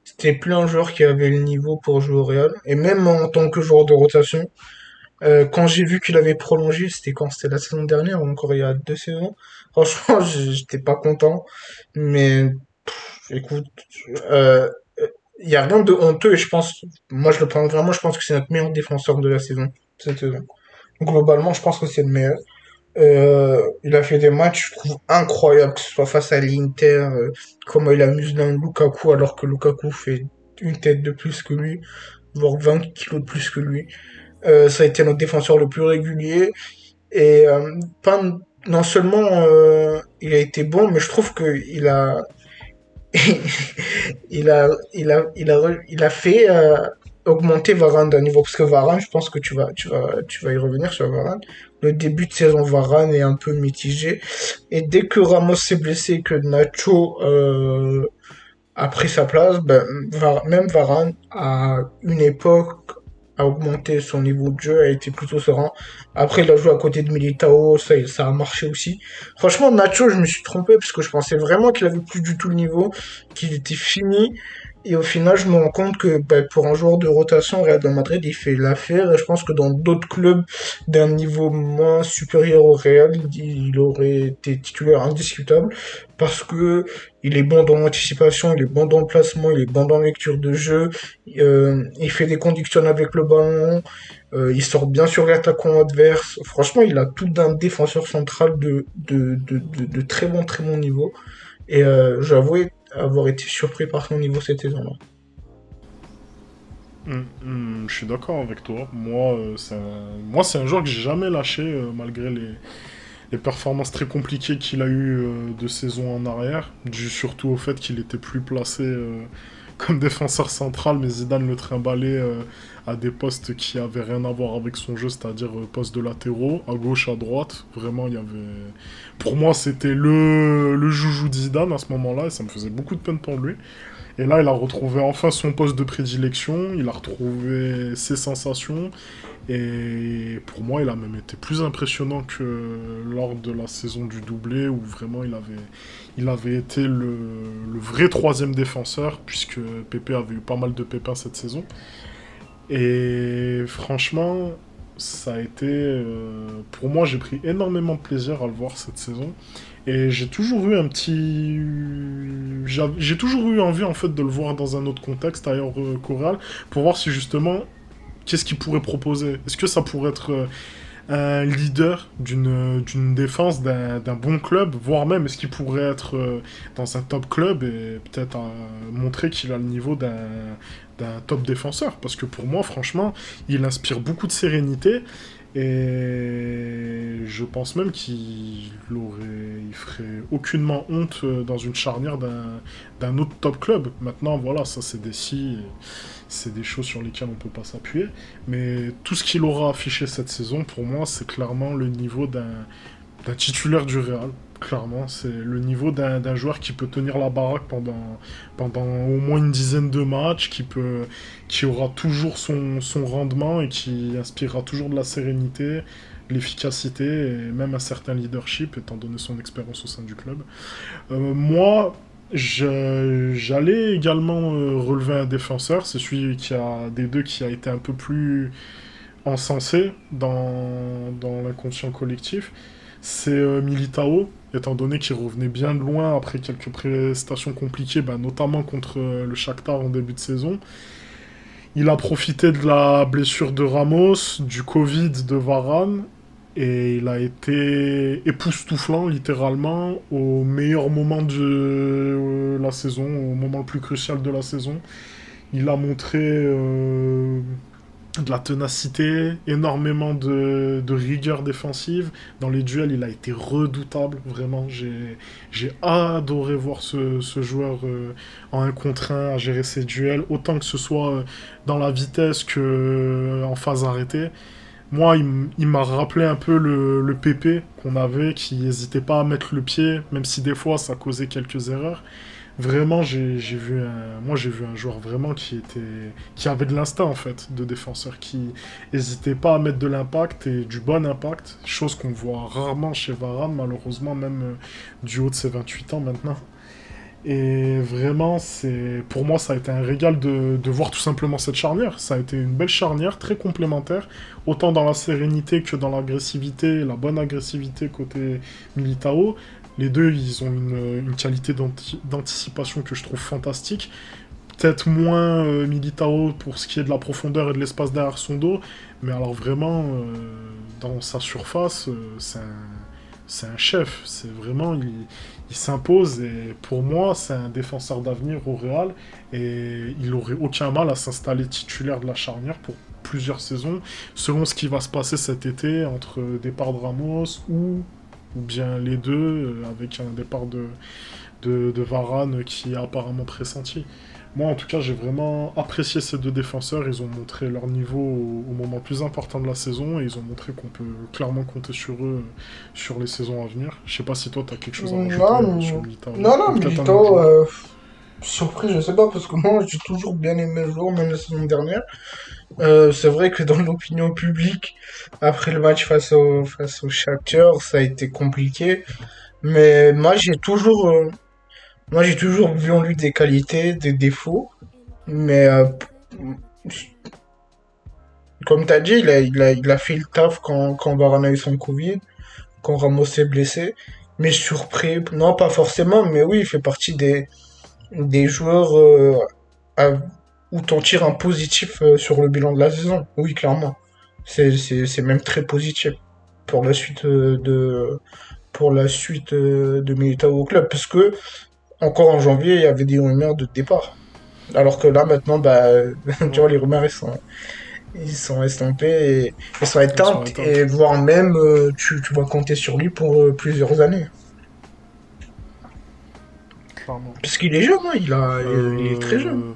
c'était plus un joueur qui avait le niveau pour jouer au Real. Et même en tant que joueur de rotation, quand j'ai vu qu'il avait prolongé, c'était quand? C'était la saison dernière ou encore il y a 2 saisons. Franchement, j'étais pas content. Mais écoute, euh, il y a rien de honteux et je pense, moi je le pense vraiment, je pense que c'est notre meilleur défenseur de la saison, cette saison. Globalement, je pense que c'est le meilleur. Il a fait des matchs, je trouve, incroyables, que ce soit face à l'Inter, comment il amuse d'un Lukaku alors que Lukaku fait une tête de plus que lui, voire 20 kilos de plus que lui. Ça a été notre défenseur le plus régulier et pas non seulement il a été bon, mais je trouve que il a fait augmenter Varane d'un niveau parce que Varane, je pense que tu vas y revenir sur Varane. Le début de saison Varane est un peu mitigé et dès que Ramos s'est blessé et que Nacho a pris sa place, ben, même Varane, à une époque, a augmenté son niveau de jeu, a été plutôt serein. Après, il a joué à côté de Militao, ça a marché aussi. Franchement, Nacho, je me suis trompé parce que je pensais vraiment qu'il avait plus du tout le niveau, qu'il était fini. Et au final, je me rends compte que ben, pour un joueur de rotation, Real de Madrid, il fait l'affaire. Et je pense que dans d'autres clubs d'un niveau moins supérieur au Real, il aurait été titulaire indiscutable parce que il est bon dans l'anticipation, il est bon dans le placement, il est bon dans la lecture de jeu, il fait des conductions avec le ballon, il sort bien sur l'attaquant adverse. Franchement, il a tout d'un défenseur central de très bon niveau. Et j'avoue avoir été surpris par son niveau cette saison-là. Je suis d'accord avec toi. Moi, c'est un joueur que j'ai jamais lâché, malgré les performances très compliquées qu'il a eues de saison en arrière, dû surtout au fait qu'il était plus placé comme défenseur central, mais Zidane le trimballait à des postes qui avaient rien à voir avec son jeu, c'est-à-dire poste de latéraux, à gauche, à droite. Vraiment, il y avait... Pour moi, c'était le joujou de Zidane à ce moment-là, et ça me faisait beaucoup de peine pour lui. Et là, il a retrouvé enfin son poste de prédilection, il a retrouvé ses sensations, Et pour moi, il a même été plus impressionnant que lors de la saison du doublé, où vraiment il avait été le vrai troisième défenseur, puisque Pepe avait eu pas mal de pépins cette saison. Et franchement, ça a été... pour moi, j'ai pris énormément de plaisir à le voir cette saison. Et j'ai toujours eu un petit... J'ai toujours eu envie, en fait, de le voir dans un autre contexte, ailleurs qu'au Real, pour voir si, justement, qu'est-ce qu'il pourrait proposer. Est-ce que ça pourrait être un leader d'une défense, d'un bon club, voire même est-ce qu'il pourrait être dans un top club et peut-être montrer qu'il a le niveau d'un top défenseur. Parce que pour moi, franchement, il inspire beaucoup de sérénité et je pense même il ferait aucunement honte dans une charnière d'un autre top club. Maintenant, voilà, ça c'est des si, c'est des choses sur lesquelles on peut pas s'appuyer. Mais tout ce qu'il aura affiché cette saison, pour moi, c'est clairement le niveau d'un titulaire du Real. Clairement, c'est le niveau d'un joueur qui peut tenir la baraque pendant au moins une dizaine de matchs, qui aura toujours son rendement et qui inspirera toujours de la sérénité, l'efficacité et même un certain leadership, étant donné son expérience au sein du club. Moi, j'allais également relever un défenseur, c'est celui des deux qui a été un peu plus encensé dans l'inconscient collectif. C'est Militao, étant donné qu'il revenait bien de loin après quelques prestations compliquées, bah, notamment contre le Shakhtar en début de saison. Il a profité de la blessure de Ramos, du Covid de Varane, et il a été époustouflant, littéralement, au meilleur moment de la saison, au moment le plus crucial de la saison. Il a montré de la ténacité, énormément de rigueur défensive. Dans les duels, il a été redoutable, vraiment. J'ai adoré voir ce joueur en 1 contre 1 à gérer ses duels, autant que ce soit dans la vitesse que en phase arrêtée. Moi, il m'a rappelé un peu le PP qu'on avait, qui n'hésitait pas à mettre le pied, même si des fois ça causait quelques erreurs. Vraiment, j'ai vu un joueur vraiment qui avait de l'instinct en fait de défenseur, qui hésitait pas à mettre de l'impact et du bon impact, chose qu'on voit rarement chez Varane, malheureusement, même du haut de ses 28 ans maintenant. Et vraiment, pour moi, ça a été un régal de voir tout simplement cette charnière. Ça a été une belle charnière, très complémentaire, autant dans la sérénité que dans l'agressivité, la bonne agressivité côté Militao. Les deux, ils ont une qualité d'anticipation que je trouve fantastique. Peut-être moins Militao pour ce qui est de la profondeur et de l'espace derrière son dos, mais alors vraiment, dans sa surface, c'est un chef. C'est vraiment, il s'impose et pour moi, c'est un défenseur d'avenir au Real et il aurait aucun mal à s'installer titulaire de la charnière pour plusieurs saisons, selon ce qui va se passer cet été entre départ de Ramos ou bien les deux, avec un départ de Varane qui est apparemment pressenti. Moi, en tout cas, j'ai vraiment apprécié ces deux défenseurs. Ils ont montré leur niveau au moment le plus important de la saison et ils ont montré qu'on peut clairement compter sur eux sur les saisons à venir. Je sais pas si toi, tu as quelque chose à rajouter sur Militao. Non, Ou peut-être un Militao, autre surpris, je sais pas, parce que moi, j'ai toujours bien aimé le joueur, même la saison dernière. C'est vrai que dans l'opinion publique, après le match face au Shakhtar, ça a été compliqué. Mais moi, j'ai toujours vu en lui des qualités, des défauts. Mais comme tu as dit, il a fait le taf quand Varane a eu son Covid, quand Ramos s'est blessé. Mais surpris, non, pas forcément, mais oui, il fait partie des joueurs à- où t'en tires un positif sur le bilan de la saison. Oui, clairement. C'est même très positif pour la suite de Militao au club. Parce que, encore en janvier, il y avait des rumeurs de départ. Alors que là, maintenant, bah, tu Ouais, vois, les rumeurs, ils sont estampés et ils sont ils sont éteintes. éteintes, Et voire même, tu vas compter sur lui pour plusieurs années. clairement. Parce qu'il est jeune, hein, il est très jeune. Euh...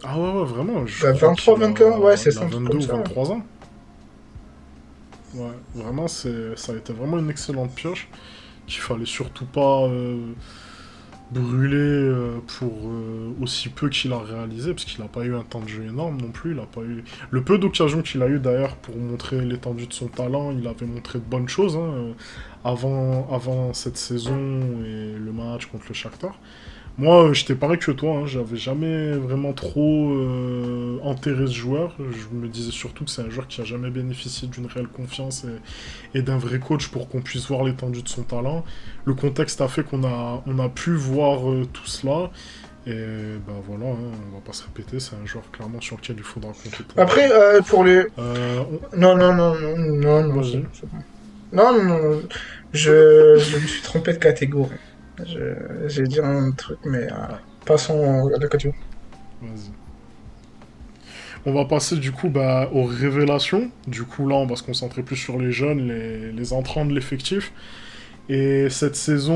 Ah ouais, vraiment, je Bah, crois 23, 21, ouais, c'est il ça, a un truc 22 comme ou ça. 23 ans. Ouais, vraiment, ça a été vraiment une excellente pioche qu'il fallait surtout pas brûlé pour aussi peu qu'il a réalisé, parce qu'il n'a pas eu un temps de jeu énorme non plus. Il a pas eu... Le peu d'occasions qu'il a eu d'ailleurs pour montrer l'étendue de son talent, il avait montré de bonnes choses hein, avant cette saison et le match contre le Shakhtar. Moi, j'étais pareil que toi, hein, j'avais jamais vraiment trop enterré ce joueur. Je me disais surtout que c'est un joueur qui a jamais bénéficié d'une réelle confiance et d'un vrai coach pour qu'on puisse voir l'étendue de son talent. Le contexte a fait qu'on a pu voir tout cela. Et ben voilà, hein, on va pas se répéter, c'est un joueur clairement sur lequel il faudra compter pour la Après, suite. pour les... Euh, Non, non, non, non, non, non, Vas-y, c'est bon. Non, non, non, non. Je me suis trompé de catégorie. J'ai dit un truc, mais ah, passons à la catégorie. vas-y. On va passer du coup bah, aux révélations. Du coup là, on va se concentrer plus sur les jeunes, les entrants de l'effectif. Et cette saison,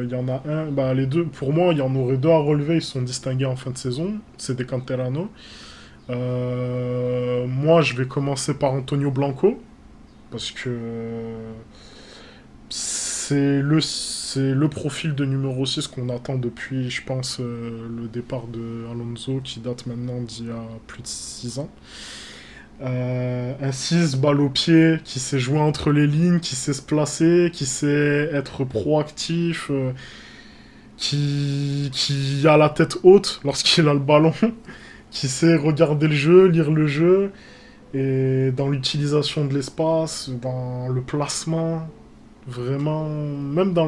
il y en a un, bah les deux, pour moi, il y en aurait deux à relever, ils sont distingués en fin de saison, c'est des Canterano. Moi, je vais commencer par Antonio Blanco, parce que c'est le profil de numéro 6 qu'on attend depuis, je pense, le départ de Alonso, qui date maintenant d'il y a plus de 6 ans. Un 6 balle au pied, qui sait jouer entre les lignes, qui sait se placer, qui sait être proactif, qui a la tête haute lorsqu'il a le ballon, qui sait regarder le jeu, lire le jeu, et dans l'utilisation de l'espace, dans le placement, vraiment, même dans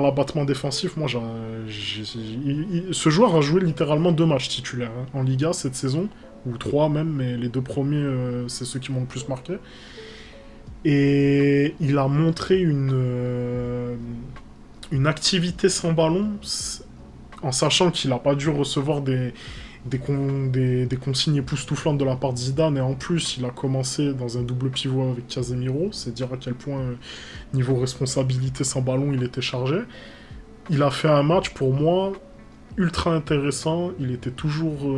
l'abattement défensif, moi, ce joueur a joué littéralement 2 matchs titulaires hein, en Liga cette saison, ou 3 même, mais les 2 premiers, c'est ceux qui m'ont le plus marqué. Et il a montré une activité sans ballon, en sachant qu'il n'a pas dû recevoir des consignes époustouflantes de la part de Zidane, et en plus, il a commencé dans un double pivot avec Casemiro, c'est dire à quel point, niveau responsabilité sans ballon, il était chargé. Il a fait un match, pour moi, ultra intéressant, c'était toujours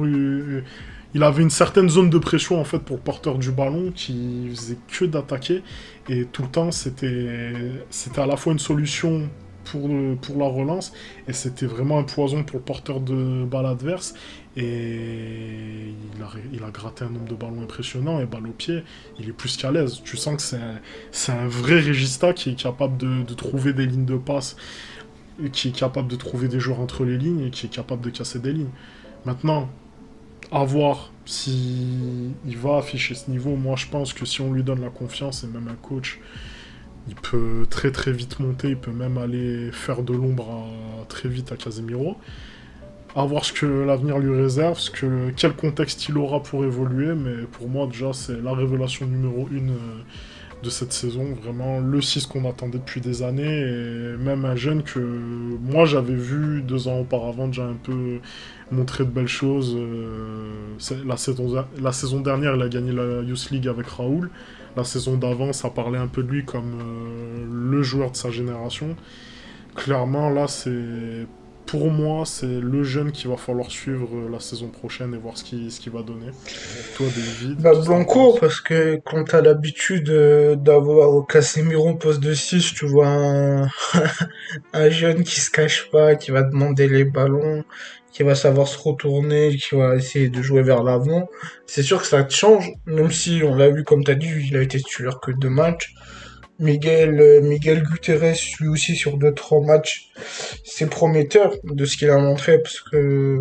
il avait une certaine zone de pression en fait pour le porteur du ballon qui faisait que d'attaquer et tout le temps c'était à la fois une solution pour la relance et c'était vraiment un poison pour le porteur de balle adverse et il a gratté un nombre de ballons impressionnant et balle au pied, il est plus qu'à l'aise. Tu sens que c'est un vrai régista qui est capable de trouver des lignes de passe, qui est capable de trouver des joueurs entre les lignes et qui est capable de casser des lignes. Maintenant, à voir si il va afficher ce niveau. Moi, je pense que si on lui donne la confiance et même un coach, il peut très très vite monter. Il peut même aller faire de l'ombre très vite à Casemiro. À voir ce que l'avenir lui réserve, quel contexte il aura pour évoluer. Mais pour moi, déjà, c'est la révélation numéro 1 de cette saison. Vraiment, le 6 qu'on attendait depuis des années. Et même un jeune que moi, j'avais vu 2 ans auparavant déjà un peu montrer de belles choses. La saison dernière, il a gagné la Youth League avec Raoul. La saison d'avant, ça parlait un peu de lui comme le joueur de sa génération. Clairement, là, pour moi, c'est le jeune qu'il va falloir suivre la saison prochaine et voir ce qu'il va donner. Toi, David, Bah, qu'est-ce que t'en Blanco, penses? parce que quand t'as l'habitude d'avoir Casemiro au poste de 6, tu vois un jeune qui se cache pas, qui va demander les ballons, qui va savoir se retourner, qui va essayer de jouer vers l'avant. C'est sûr que ça te change, même si on l'a vu, comme t'as dit, il a été titulaire que 2 matchs. Miguel Gutiérrez, lui aussi, sur 2, 3 matchs, c'est prometteur de ce qu'il a montré, parce que,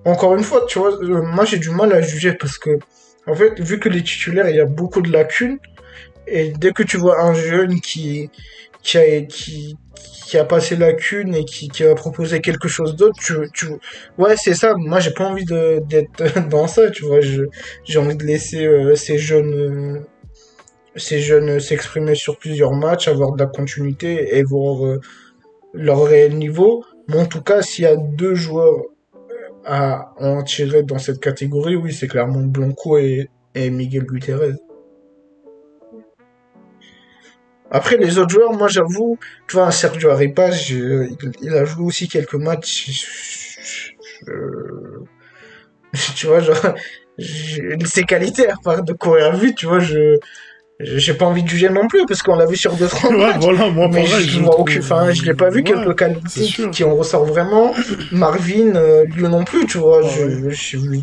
encore une fois, tu vois, moi j'ai du mal à juger, parce que, en fait, vu que les titulaires, il y a beaucoup de lacunes, et dès que tu vois un jeune qui a, qui, qui a passé la cune et qui a proposé quelque chose d'autre, ouais, c'est ça. Moi, j'ai pas envie d'être dans ça, tu vois. J'ai envie de laisser ces jeunes s'exprimer sur plusieurs matchs, avoir de la continuité et voir leur réel niveau. Mais en tout cas, s'il y a 2 joueurs à en tirer dans cette catégorie, oui, c'est clairement Blanco et Miguel Gutiérrez. Après, les autres joueurs, moi, j'avoue, tu vois, un Sergio Arribas, il a joué aussi quelques matchs. Tu vois, genre, ses qualités, à part de courir vite, tu vois, J'ai pas envie de juger non plus, parce qu'on l'a vu sur 2-3 Ouais, matchs. voilà, moi Mais pareil, je je le vois aucune, trouve. enfin, je l'ai pas vu Ouais, quelques c'est qualités sûr. qui en ressort vraiment. Marvin, lui non plus, tu vois. Pareil. J'ai vu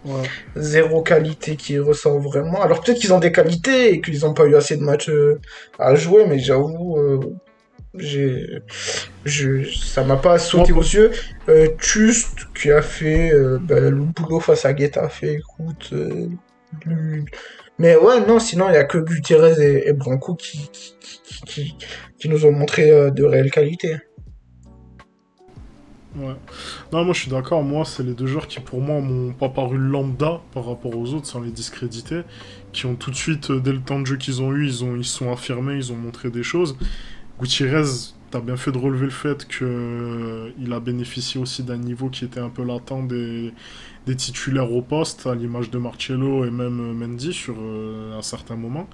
Ouais. zéro qualité qui ressort vraiment. Alors peut-être qu'ils ont des qualités et qu'ils ont pas eu assez de matchs à jouer, mais j'avoue, j'ai, ça m'a pas Moi, sauté aux yeux. Tust, qui a fait le boulot face à Getafe, écoute. Lui- Mais ouais, non, sinon, il y a que Gutiérrez et Branco qui nous ont montré de réelles qualités. ouais. Non, moi je suis d'accord. Moi, c'est les deux joueurs qui, pour moi, m'ont pas paru lambda par rapport aux autres, sans les discréditer, qui ont tout de suite, dès le temps de jeu qu'ils ont eu, ils se sont affirmés, ils ont montré des choses. Gutiérrez, t'as bien fait de relever le fait qu'il a bénéficié aussi d'un niveau qui était un peu latent des titulaires au poste, à l'image de Marcello et même Mendy sur un certain moment.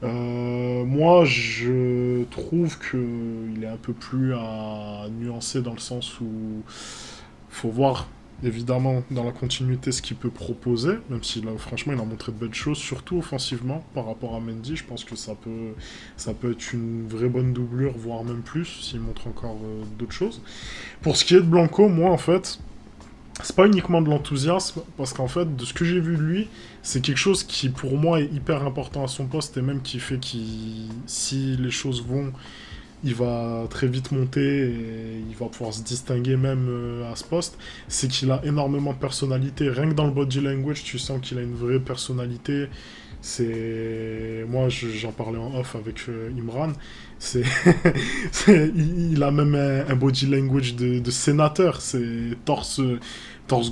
Moi, je trouve qu'il est un peu plus à nuancer dans le sens où faut voir évidemment dans la continuité ce qu'il peut proposer, même si là, franchement il a montré de belles choses, surtout offensivement par rapport à Mendy. Je pense que ça peut être une vraie bonne doublure, voire même plus, s'il montre encore d'autres choses. Pour ce qui est de Blanco, moi en fait, c'est pas uniquement de l'enthousiasme, parce qu'en fait, de ce que j'ai vu de lui, c'est quelque chose qui pour moi est hyper important à son poste et même qui fait qu'il, si les choses vont, il va très vite monter et il va pouvoir se distinguer même à ce poste. C'est qu'il a énormément de personnalité. Rien que dans le body language, tu sens qu'il a une vraie personnalité. C'est moi, j'en parlais en off avec Imran. C'est, il a même un body language de sénateur. C'est torse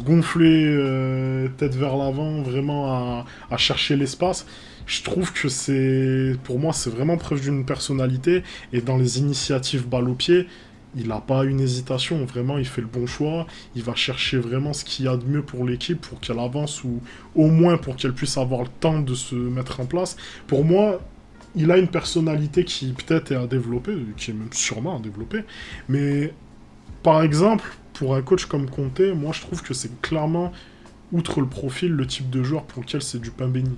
gonflé, tête vers l'avant, vraiment à chercher l'espace. Je trouve que pour moi, c'est vraiment preuve d'une personnalité. Et dans les initiatives balle au pied, il n'a pas une hésitation. Vraiment, il fait le bon choix. Il va chercher vraiment ce qu'il y a de mieux pour l'équipe, pour qu'elle avance ou au moins pour qu'elle puisse avoir le temps de se mettre en place. Pour moi, il a une personnalité qui peut-être est à développer, qui est même sûrement à développer. Mais par exemple, pour un coach comme Conte, moi je trouve que c'est clairement, outre le profil, le type de joueur pour lequel c'est du pain béni.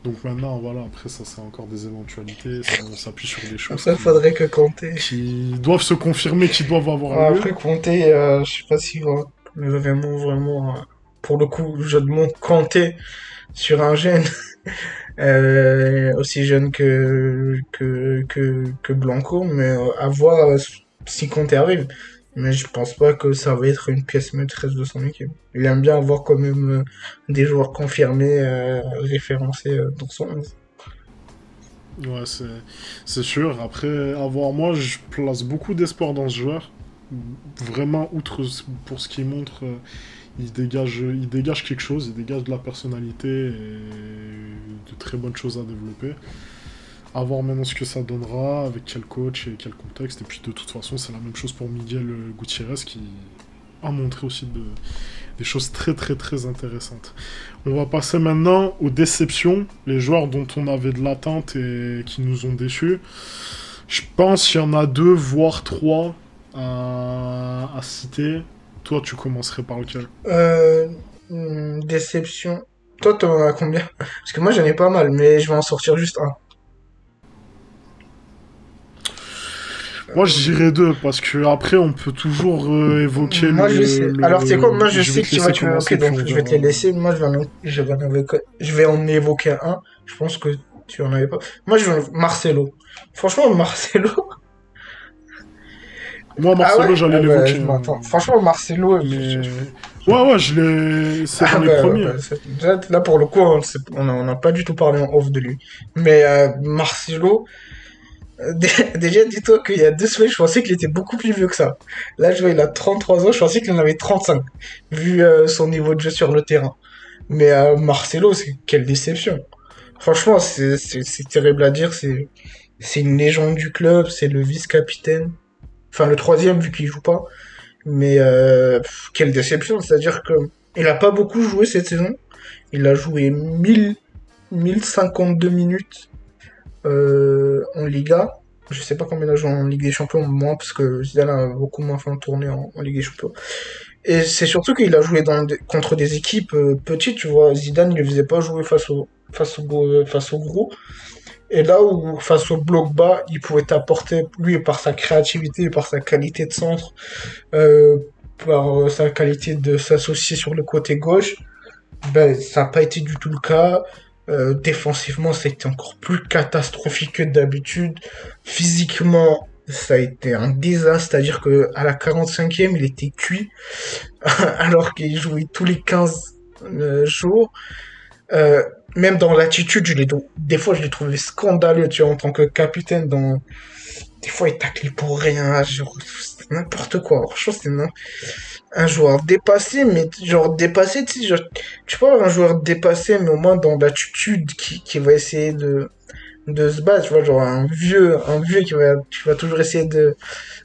Donc maintenant, voilà, après ça c'est encore des éventualités, on s'appuie sur des choses Après, faudrait que Kanté. qui doivent se confirmer, qui doivent avoir Ouais, lieu. après, Kanté, je sais pas si vraiment, pour le coup, je demande Kanté sur un jeune aussi jeune que Blanco, mais à voir si Kanté arrive. Mais je pense pas que ça va être une pièce maîtresse de son équipe. Il aime bien avoir quand même des joueurs confirmés, référencés dans son 11. Ouais, c'est sûr. Après, avoir moi, je place beaucoup d'espoir dans ce joueur. Vraiment, outre pour ce qu'il montre, il dégage quelque chose, il dégage de la personnalité et de très bonnes choses à développer. À voir maintenant ce que ça donnera, avec quel coach et quel contexte. Et puis de toute façon, c'est la même chose pour Miguel Gutiérrez qui a montré aussi des choses très très très intéressantes. On va passer maintenant aux déceptions, les joueurs dont on avait de l'attente et qui nous ont déçus. Je pense qu'il y en a deux, voire trois à citer. Toi, tu commencerais par lequel? Euh, Déception. Toi, t'en as combien? Parce que moi, j'en ai pas mal, mais je vais en sortir juste un. Moi, je dirais deux, parce que après, on peut toujours évoquer Moi, je sais. Alors, c'est quoi? Moi, je Je vais sais te que tu vas laisser tu vas- Ok, commencer, puis donc on je vais verra. te les laisser. Moi, je vais en évoquer un. Je pense que tu en avais pas. Moi, je vais Marcelo. Franchement, Marcelo. Moi, Ah ouais? Marcelo, j'allais Ah bah, l'évoquer, je hein. m'attends. Franchement, Marcelo. Mais... Ouais, ouais, c'est dans Ah les bah, premiers. là, pour le coup, on n'a pas du tout parlé en off de lui. Mais Marcelo, déjà, dis-toi qu'il y a 2 semaines, je pensais qu'il était beaucoup plus vieux que ça. Là, je vois, il a 33 ans, je pensais qu'il en avait 35, vu son niveau de jeu sur le terrain. Mais Marcelo, quelle déception. Franchement, c'est terrible à dire, c'est une légende du club, c'est le vice-capitaine. Enfin, le troisième, vu qu'il joue pas. Mais quelle déception, c'est-à-dire que il a pas beaucoup joué cette saison. Il a joué 1052 minutes en Liga. Je sais pas combien il a joué en Ligue des Champions, moins, parce que Zidane a beaucoup moins fait un tournée en Ligue des Champions. Et c'est surtout qu'il a joué contre des équipes petites, tu vois. Zidane, il ne faisait pas jouer face face au gros. Et là où, face au bloc bas, il pouvait t'apporter, lui, par sa créativité, par sa qualité de centre, euh, par sa qualité de s'associer sur le côté gauche, ben, ça n'a pas été du tout le cas. Défensivement, ça a été encore plus catastrophique que d'habitude. Physiquement, ça a été un désastre, c'est-à-dire que à la 45e, il était cuit, alors qu'il jouait tous les 15 jours. Euh, Même dans l'attitude, des fois, je l'ai trouvé scandaleux, tu vois, en tant que capitaine. Des fois, il taclait pour rien, genre, c'est n'importe quoi. Franchement, un joueur dépassé, mais genre dépassé, tu sais, genre, tu peux avoir un joueur dépassé, mais au moins dans l'attitude qui va essayer de se battre, tu vois, genre un vieux qui va toujours essayer de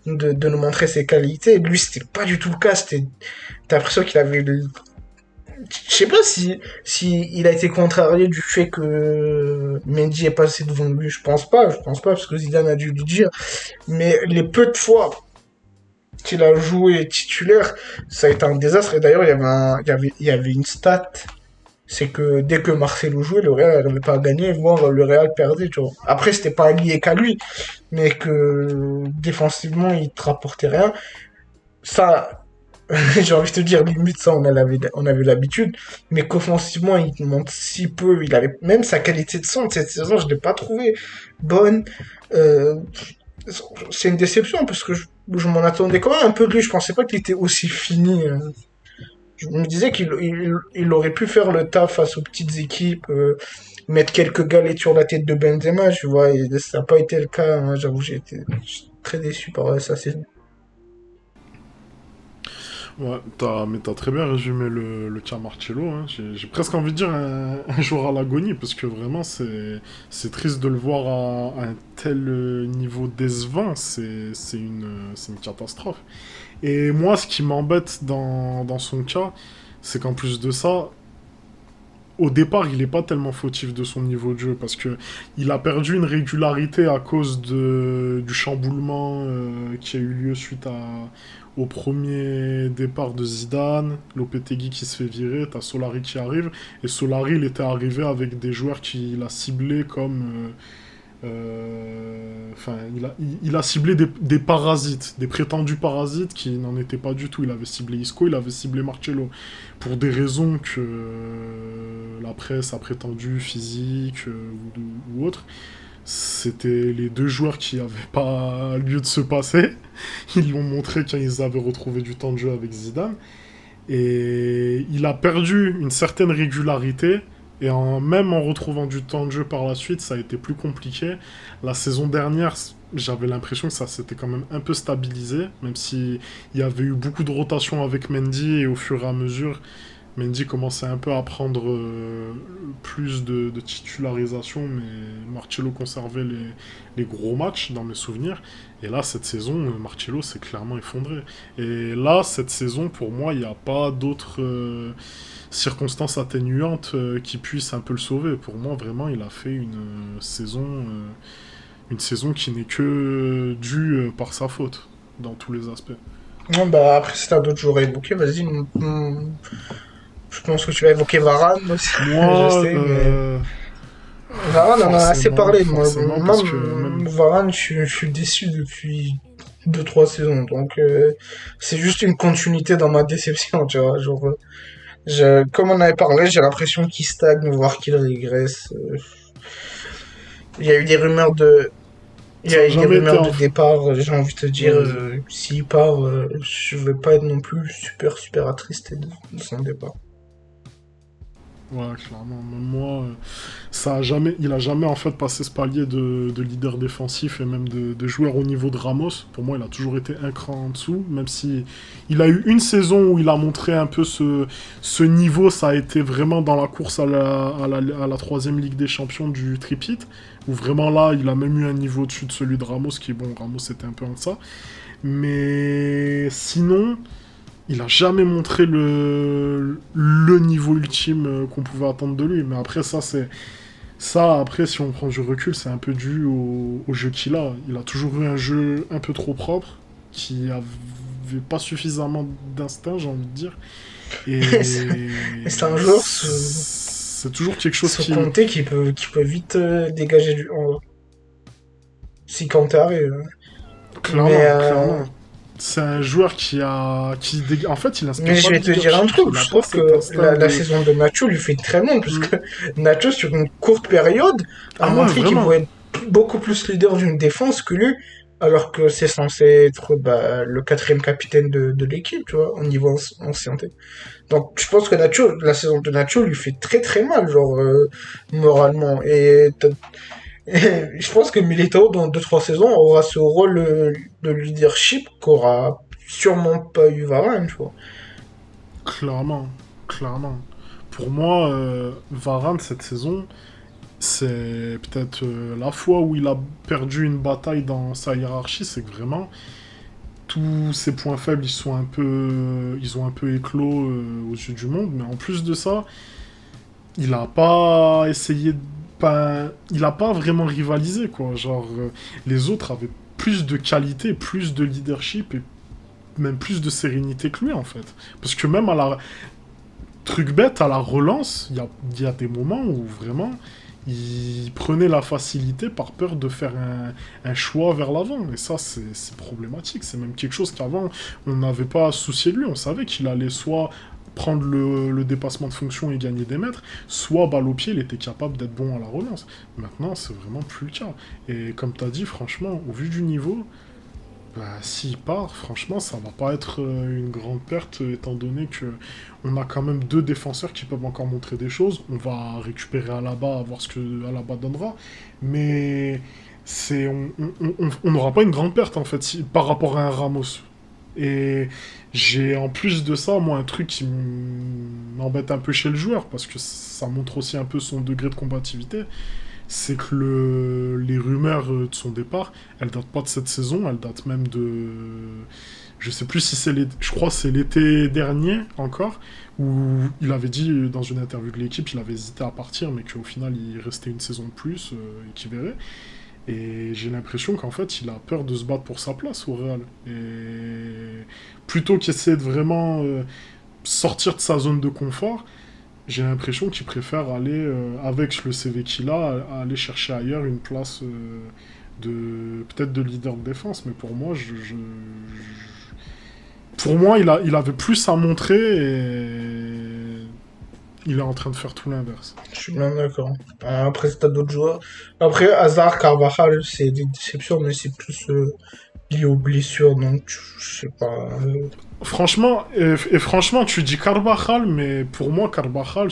nous montrer ses qualités. Lui, c'était pas du tout le cas, t'as l'impression qu'il avait je sais pas si il a été contrarié du fait que Mendy est passé devant lui. Je pense pas, parce que Zidane a dû lui dire. Mais les peu de fois qu'il a joué titulaire, ça a été un désastre. Et d'ailleurs, il y avait une stat, c'est que dès que Marcelo jouait, le Real n'arrivait pas à gagner, voire le Real perdait, tu vois. Après, c'était pas lié qu'à lui, mais que défensivement, il te rapportait rien. Ça, j'ai envie de te dire, limite, ça, on avait l'habitude, mais qu'offensivement, il monte si peu. Il avait même sa qualité de centre cette saison, je l'ai pas trouvé bonne. Euh, c'est une déception parce que je m'en attendais quand même un peu de lui. Je pensais pas qu'il était aussi fini. Je me disais qu'il aurait pu faire le taf face aux petites équipes, mettre quelques galettes sur la tête de Benzema, tu vois, et ça n'a pas été le cas, hein. J'avoue, j'ai été très déçu par ça. Ouais, mais t'as très bien résumé le cas Marcello, hein. J'ai presque envie de dire un joueur à l'agonie, parce que vraiment, c'est triste de le voir à un tel niveau décevant. C'est une catastrophe. Et moi, ce qui m'embête dans son cas, c'est qu'en plus de ça, au départ, il n'est pas tellement fautif de son niveau de jeu parce que il a perdu une régularité à cause du chamboulement qui a eu lieu au premier départ de Zidane, Lopetegui qui se fait virer, t'as Solari qui arrive, et Solari il était arrivé avec des joueurs qu'il a ciblés comme enfin, il a ciblé des parasites, des prétendus parasites qui n'en étaient pas du tout. Il avait ciblé Isco, il avait ciblé Marcello. Pour des raisons que la presse a prétendu, physiques ou autres. C'était les deux joueurs qui n'avaient pas lieu de se passer. Ils l'ont montré quand ils avaient retrouvé du temps de jeu avec Zidane. Et il a perdu une certaine régularité. Et même en retrouvant du temps de jeu par la suite, ça a été plus compliqué. La saison dernière, j'avais l'impression que ça s'était quand même un peu stabilisé, même si il y avait eu beaucoup de rotation avec Mendy et au fur et à mesure, Mendy commençait un peu à prendre plus de titularisation, mais Marcello conservait les gros matchs dans mes souvenirs. Et là, cette saison, Marcello s'est clairement effondré. Et là, cette saison, pour moi, il n'y a pas d'autres circonstances atténuantes qui puissent un peu le sauver. Pour moi, vraiment, il a fait une saison qui n'est que due par sa faute, dans tous les aspects. Non, bah après, si t'as d'autres joueurs à évoquer, vas-y. Je pense que tu vas évoquer Varane aussi, je Moi, sais, mais Varane, on en a assez forcément, parlé. forcément, Moi, parce que même... Varane, je suis déçu depuis deux trois saisons. Donc, c'est juste une continuité dans ma déception, tu vois. Genre, comme on avait parlé, j'ai l'impression qu'il stagne, voire qu'il régresse. Il y a eu des rumeurs de, il y Ça a n'a eu des jamais été rumeurs de en... départ. J'ai envie de te dire, Ouais, vas-y. s'il part, je vais pas être non plus super, super attristé de son départ. Ouais, clairement. Même moi, il a jamais en fait passé ce palier de leader défensif et même de joueur au niveau de Ramos. Pour moi, il a toujours été un cran en dessous, même si il a eu une saison où il a montré un peu ce niveau. Ça a été vraiment dans la course à la troisième Ligue des Champions du Tripit, où vraiment là, il a même eu un niveau au-dessus de celui de Ramos, qui bon, Ramos était un peu en deçà. Mais sinon, il a jamais montré le niveau ultime qu'on pouvait attendre de lui. Mais après, après, si on prend du recul, c'est un peu dû au jeu qu'il a. Il a toujours eu un jeu un peu trop propre, qui avait pas suffisamment d'instinct, j'ai envie de dire. Et Et c'est un joueur, c'est toujours quelque chose Sans qui... compter qu'il peut vite dégager si Kanté arrive. Mais, Clairement, clairement. C'est un joueur en fait, il inspire mais je pas vais de te dire un leadership, truc, il a je pas trouve cet que instinct la de... saison de Nacho lui fait très mal, parce Hmm. que Nacho, sur une courte période, a Ah ouais, montré qu'il vraiment. pouvait être beaucoup plus leader d'une défense que lui, alors que c'est censé être le quatrième capitaine de l'équipe, tu vois, au niveau ancienneté. Donc je pense que la saison de Nacho lui fait très très mal, genre moralement. Et je pense que Militao, dans deux trois saisons, aura ce rôle de leadership qu'aura sûrement pas eu Varane, tu vois. Clairement, clairement. Pour moi, Varane, cette saison, c'est peut-être la fois où il a perdu une bataille dans sa hiérarchie, c'est que vraiment, tous ses points faibles, ils ont un peu éclos aux yeux du monde, mais en plus de ça, il a pas essayé, il a pas vraiment rivalisé, quoi. Genre, les autres avaient plus de qualité, plus de leadership et même plus de sérénité que lui, en fait. Parce que même truc bête, à la relance, il y a des moments où vraiment, il prenait la facilité par peur de faire un choix vers l'avant. Et ça, c'est problématique. C'est même quelque chose qu'avant, on n'avait pas à se soucier de lui. On savait qu'il allait soit prendre le dépassement de fonction et gagner des mètres, soit balle au pied, il était capable d'être bon à la relance. Maintenant, c'est vraiment plus le cas. Et comme tu as dit, franchement, au vu du niveau, bah, s'il part, franchement, ça va pas être une grande perte, étant donné que on a quand même deux défenseurs qui peuvent encore montrer des choses. On va récupérer Alaba, à voir ce que Alaba donnera. Mais on n'aura pas une grande perte, en fait, par rapport à un Ramos. Et j'ai en plus de ça, moi, un truc qui m'embête un peu chez le joueur, parce que ça montre aussi un peu son degré de combativité, c'est que les rumeurs de son départ, elles datent pas de cette saison, elles datent même de... Je sais plus si c'est je crois que c'est l'été dernier encore, où il avait dit dans une interview de l'équipe, il avait hésité à partir, mais qu'au final il restait une saison de plus et qu'il verrait. Et j'ai l'impression qu'en fait, il a peur de se battre pour sa place au Real. Et plutôt qu'essayer de vraiment sortir de sa zone de confort, j'ai l'impression qu'il préfère aller, avec le CV qu'il a, aller chercher ailleurs une place de peut-être de leader de défense. Mais pour moi, pour moi, il avait plus à montrer et il est en train de faire tout l'inverse. Je suis bien d'accord. Après, t'as d'autres joueurs. Après, Hazard, Carvajal, c'est des déceptions, mais c'est plus lié aux blessures, donc je sais pas. Franchement, et franchement, tu dis Carvajal, mais pour moi, Carvajal,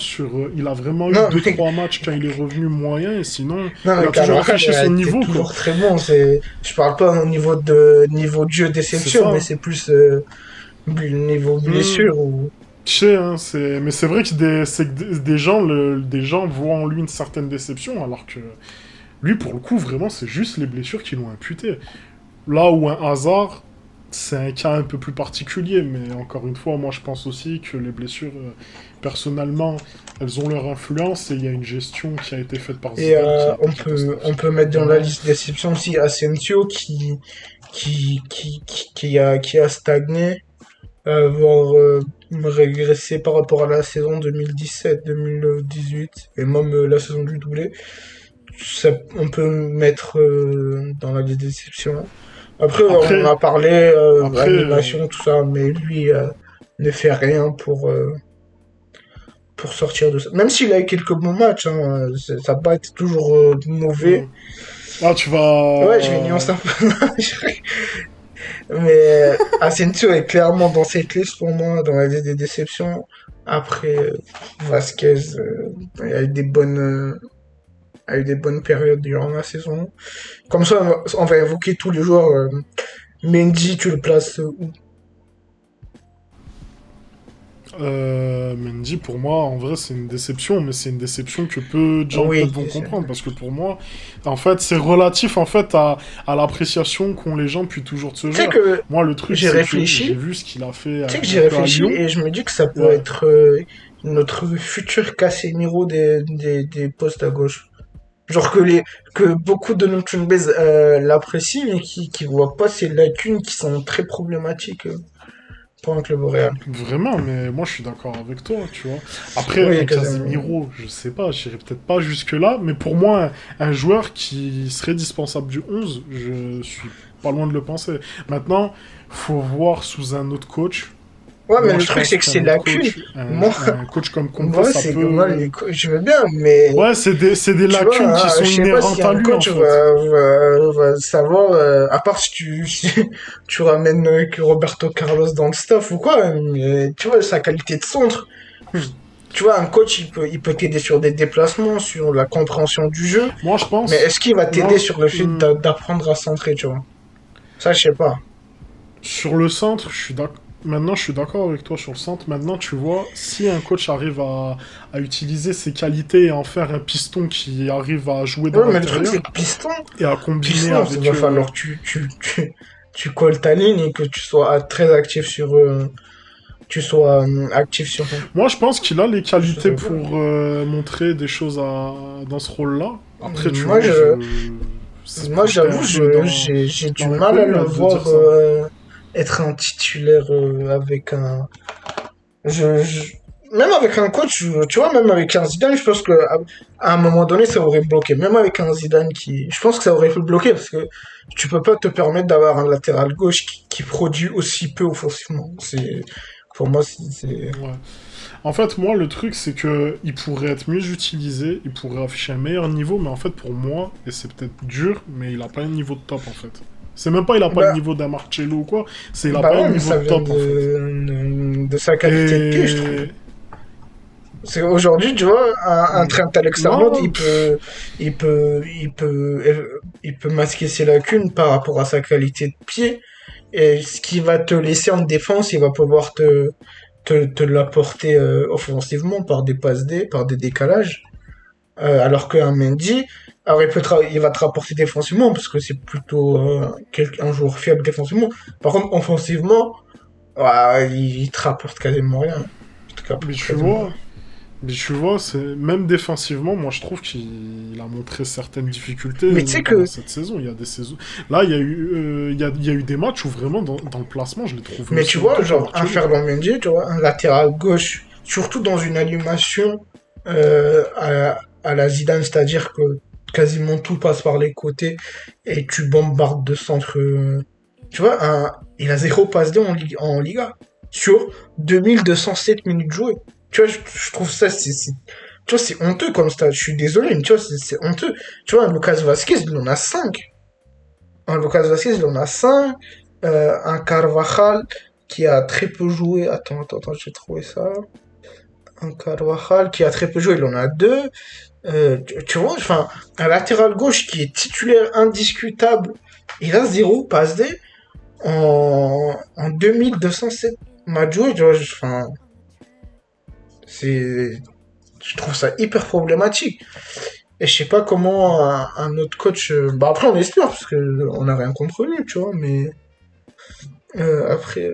il a vraiment eu Non, deux mais, trois matchs quand il est revenu moyen, et sinon, non, il mais a toujours Carvajal, affiché son était niveau, quoi. toujours très bon. Je parle pas au niveau de jeu C'est déception, mais ça. c'est plus niveau Hmm. blessure ou. Je sais, hein, mais c'est vrai que des gens voient en lui une certaine déception, alors que lui, pour le coup, vraiment, c'est juste les blessures qui l'ont imputé. Là où un hasard, c'est un cas un peu plus particulier, mais encore une fois, moi je pense aussi que les blessures, personnellement, elles ont leur influence et il y a une gestion qui a été faite par Et Zidane qui a été on peut catastrophique. mettre dans la Vraiment. liste déception aussi Asensio qui a stagné, voire régressé par rapport à la saison 2017-2018 et même la saison du doublé. Ça, on peut mettre dans la liste déception. Après, on Après, a parlé après, animation, tout ça, mais lui ne fait rien pour sortir de ça. Même s'il a eu quelques bons matchs, hein, ça n'a pas été toujours mauvais. hmm. Ah, tu Ouais, je vais vas... nuancer un peu. Mais Asensio est clairement dans cette liste pour moi, dans la liste des déceptions. Après, Vasquez, il a eu des bonnes périodes durant la saison. Comme ça, on va évoquer tous les joueurs. Mendy, tu le places où? Mendy, pour moi, en vrai, c'est une déception, mais c'est une déception que peu de Ah gens oui, peut-être vont comprendre, parce que pour moi, en fait, c'est relatif en fait à l'appréciation qu'ont les gens depuis toujours de ce tu sais joueur. que Moi, le truc, j'ai c'est que j'ai réfléchi. vu ce qu'il a fait Tu sais que un j'ai peu à réfléchi Lyon. et je me dis que ça pourrait Ouais, être notre futur Casemiro des postes à gauche. Genre que beaucoup de notre fanbase l'apprécient, mais qui voient pas ces lacunes qui sont très problématiques. pour un club au Real. Vraiment, mais moi je suis d'accord avec toi, tu vois. Après, Oui, un Casemiro. Casemiro, je sais pas, j'irai peut-être pas jusque-là, mais pour moi, un joueur qui serait dispensable du 11, je suis pas loin de le penser. Maintenant, faut voir sous un autre coach. Ouais, mais Moi, le je truc, pense c'est que c'est qu'un autre lacune. coach, Moi, un coach comme Conte, moi, ça c'est que moi, peut... je veux bien, mais Ouais, c'est des tu vois, lacunes qui hein, sont je sais pas si inhérentes à un lui, en coach fait. va savoir, à part si tu, si tu ramènes que Roberto Carlos dans le staff ou quoi, mais tu vois, sa qualité de centre, tu vois, un coach, il peut t'aider sur des déplacements, sur la compréhension du jeu, Moi, je mais pense... est-ce qu'il va t'aider Moi, sur le fait d'apprendre à centrer, tu vois? Ça, je sais pas. sur le centre, Maintenant, je suis d'accord avec toi sur le centre. Maintenant, tu vois, si un coach arrive à utiliser ses qualités et en faire un piston qui arrive à jouer dans Ouais, mais le truc, c'est l'intérieur que et à combiner piston, ça va avec... falloir que tu colles ta ligne et que tu sois très actif sur, tu sois actif sur, Moi, je pense qu'il a les sur qualités ce jeu. pour montrer des choses dans ce rôle-là. Après, tu Moi, vois, c'est se moi, projeter j'avoue, un peu j'ai du dans mal à l'inconnu le hein, de dire voir ça. être un titulaire avec un. Je- Même avec un coach, tu vois, même avec un Zidane, je pense que à un moment donné, ça aurait bloqué. Même avec un Zidane qui, je pense que ça aurait pu bloquer parce que tu peux pas te permettre d'avoir un latéral gauche qui produit aussi peu offensivement. C'est, pour moi, Ouais. En fait, moi, le truc, c'est que il pourrait être mieux utilisé, il pourrait afficher un meilleur niveau, mais en fait, pour moi, et c'est peut-être dur, mais il a pas un niveau de top, en fait. C'est même pas il a pas le bah, niveau d'un Marcello ou quoi, c'est il a bah pas un ouais, mais niveau ça de vient top, en fait. de sa qualité de pied, je trouve. Et... C'est aujourd'hui, tu vois, un Trent Alexander, Non, il peut masquer ses lacunes par rapport à sa qualité de pied. Et ce qui va te laisser en défense, il va pouvoir te l'apporter offensivement par des passes D, par des décalages. Alors qu'un Mendy, alors il va te rapporter défensivement parce que c'est plutôt un joueur fiable défensivement. Par contre, offensivement, ouais, il te rapporte quasiment rien. Il te mais rapporte tu quasiment rien. vois, c'est même défensivement, moi je trouve qu'il a montré certaines difficultés Mais tu sais pendant que cette saison. Il y a des saisons. Là, il y a eu des matchs où vraiment dans le placement, je l'ai trouvé Mais tu aussi vois, honteux pour genre, un Marcello, quoi. Ferland Mendy, tu vois, un latéral gauche, surtout dans une animation à la Zidane, c'est-à-dire que quasiment tout passe par les côtés et tu bombardes de centre. Tu vois, il a zéro passe D en Liga sur 2207 minutes jouées. Tu vois, je trouve ça, tu vois, c'est honteux comme ça. Je suis désolé, mais tu vois, c'est honteux. Tu vois, un Lucas Vasquez, il en a 5. Un Lucas Vasquez, il en a 5. Un Carvajal qui a très peu joué. Attends, j'ai trouvé ça. Un Carvajal qui a très peu joué, il en a 2. Tu vois, enfin, un latéral gauche qui est titulaire indiscutable, il a 0 passe D en 2207 matchs joués. Tu vois, enfin, c'est, je trouve ça hyper problématique. Et je sais pas comment un autre coach. Bah après, on espère parce que on a rien contre lui, tu vois, mais. Après,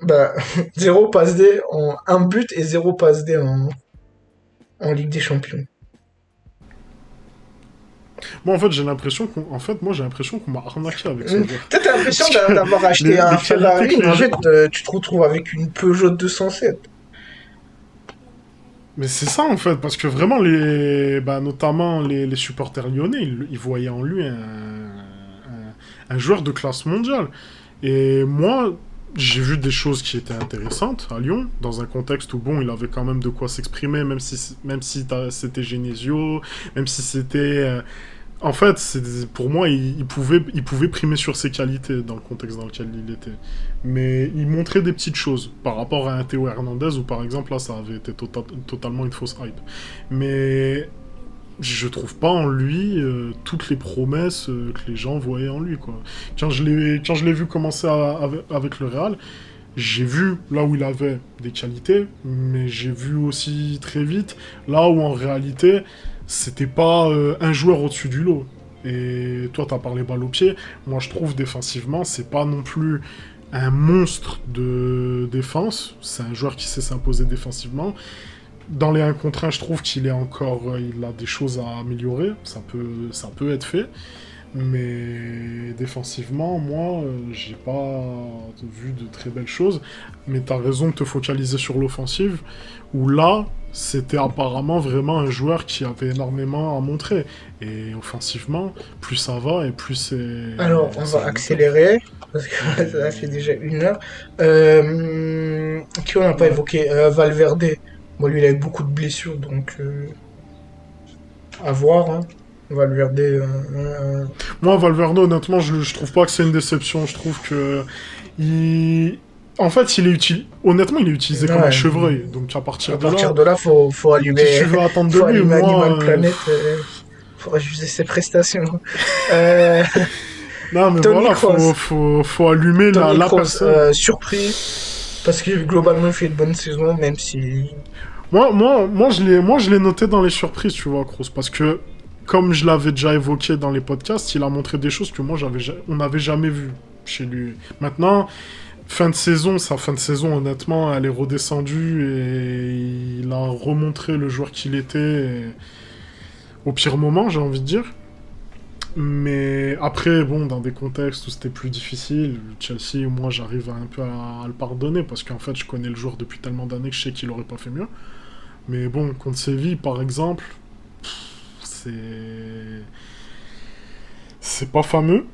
bah, 0 passe D en un but et 0 passe D en Ligue des Champions. Moi, en fait, moi, j'ai l'impression qu'on m'a arnaqué avec ce joueur. Peut-être t'as l'impression Parce que d'avoir acheté un les qualités Ferrari, que mais les en gens... fait, tu te retrouves avec une Peugeot 207. Mais c'est ça, en fait, parce que vraiment, notamment les supporters lyonnais, ils voyaient en lui un joueur de classe mondiale. Et moi, j'ai vu des choses qui étaient intéressantes à Lyon, dans un contexte où, bon, il avait quand même de quoi s'exprimer, même si c'était Genesio, même si c'était... En fait, pour moi, il pouvait primer sur ses qualités dans le contexte dans lequel il était. Mais il montrait des petites choses par rapport à un Théo Hernandez où, par exemple, là, ça avait été totalement une fausse hype. Mais je trouve pas en lui toutes les promesses que les gens voyaient en lui, quoi. Quand je l'ai vu commencer avec le Real, j'ai vu là où il avait des qualités, mais j'ai vu aussi très vite là où en réalité c'était pas un joueur au-dessus du lot. Et toi, t'as parlé balle au pied. Moi, je trouve défensivement, c'est pas non plus un monstre de défense. C'est un joueur qui sait s'imposer défensivement. Dans les 1 contre 1, je trouve qu'il est encore, il a des choses à améliorer. Ça peut être fait. Mais défensivement, moi, j'ai pas vu de très belles choses. Mais t'as raison de te focaliser sur l'offensive, où là, c'était apparemment vraiment un joueur qui avait énormément à montrer. Et offensivement, plus ça va et plus Alors, on c'est va remonté. accélérer, parce que ça fait Et... déjà 1 heure. Qui on n'a pas Ouais. évoqué? Valverde. Bon, lui, il a eu beaucoup de blessures, donc à voir, hein. Valverde, Moi, Valverde, honnêtement, je trouve pas que c'est une déception. Je trouve que... Il... En fait, honnêtement, il est utilisé comme un ouais, chevreuil. Donc à à partir de partir là, de là, faut qu'est-ce que allumer, tu veux attendre de faut lui? allumer Moi, Animal Planet, faut refuser ses prestations. Euh, non, mais Tony voilà, Kroos. faut allumer Tony la Kroos, personne. surpris, parce que globalement, il fait une bonne saison, même si... Moi, je l'ai noté dans les surprises, tu vois, Kroos, parce que, comme je l'avais déjà évoqué dans les podcasts, il a montré des choses que moi, on n'avait jamais vues chez lui. Maintenant, sa fin de saison, honnêtement, elle est redescendue et il a remontré le joueur qu'il était au pire moment, j'ai envie de dire. Mais après, bon, dans des contextes où c'était plus difficile, Chelsea, moi, j'arrive un peu à le pardonner parce qu'en fait, je connais le joueur depuis tellement d'années que je sais qu'il aurait pas fait mieux. Mais bon, contre Séville, par exemple, c'est c'est pas fameux.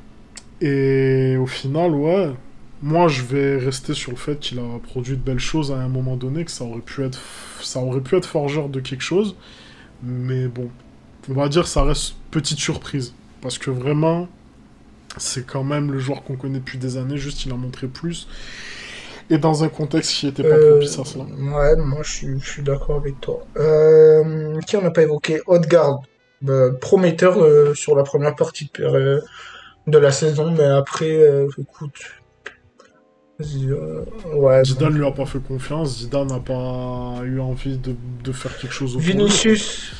Et au final, ouais, moi, je vais rester sur le fait qu'il a produit de belles choses à un moment donné, que ça aurait pu être forgeur de quelque chose. Mais bon, on va dire ça reste petite surprise. Parce que vraiment, c'est quand même le joueur qu'on connaît depuis des années, juste il a montré plus. Et dans un contexte qui n'était pas propice à cela. Ouais, moi je suis d'accord avec toi. Qui on n'a pas évoqué? Odegaard. Prometteur sur la première partie de la saison, mais après, écoute, ouais, bon. Zidane lui a pas fait confiance, Zidane n'a pas eu envie de faire quelque chose autour de lui, quoi. Vinicius,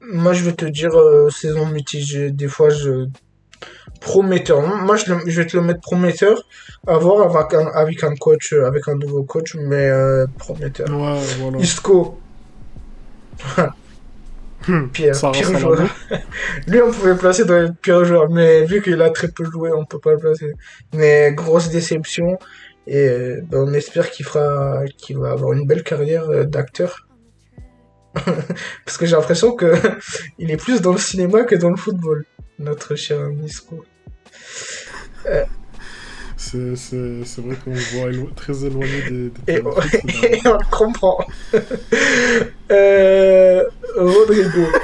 moi je vais te dire, saison mitigée. Des fois, prometteur. Moi je vais te le mettre prometteur. À voir avec un coach, avec un nouveau coach, mais prometteur. Ouais, voilà. Isco, Ça reste pire à la joueur. main. Lui, on pouvait le placer dans les pires joueurs, mais vu qu'il a très peu joué, on peut pas le placer. Mais grosse déception, et on espère qu'il va avoir une belle carrière d'acteur, parce que j'ai l'impression que il est plus dans le cinéma que dans le football, notre cher Nisco. Euh, C'est vrai qu'on le voit très éloigné des et, terrains de foot ces derniers et on temps. le comprend. Rodrigo,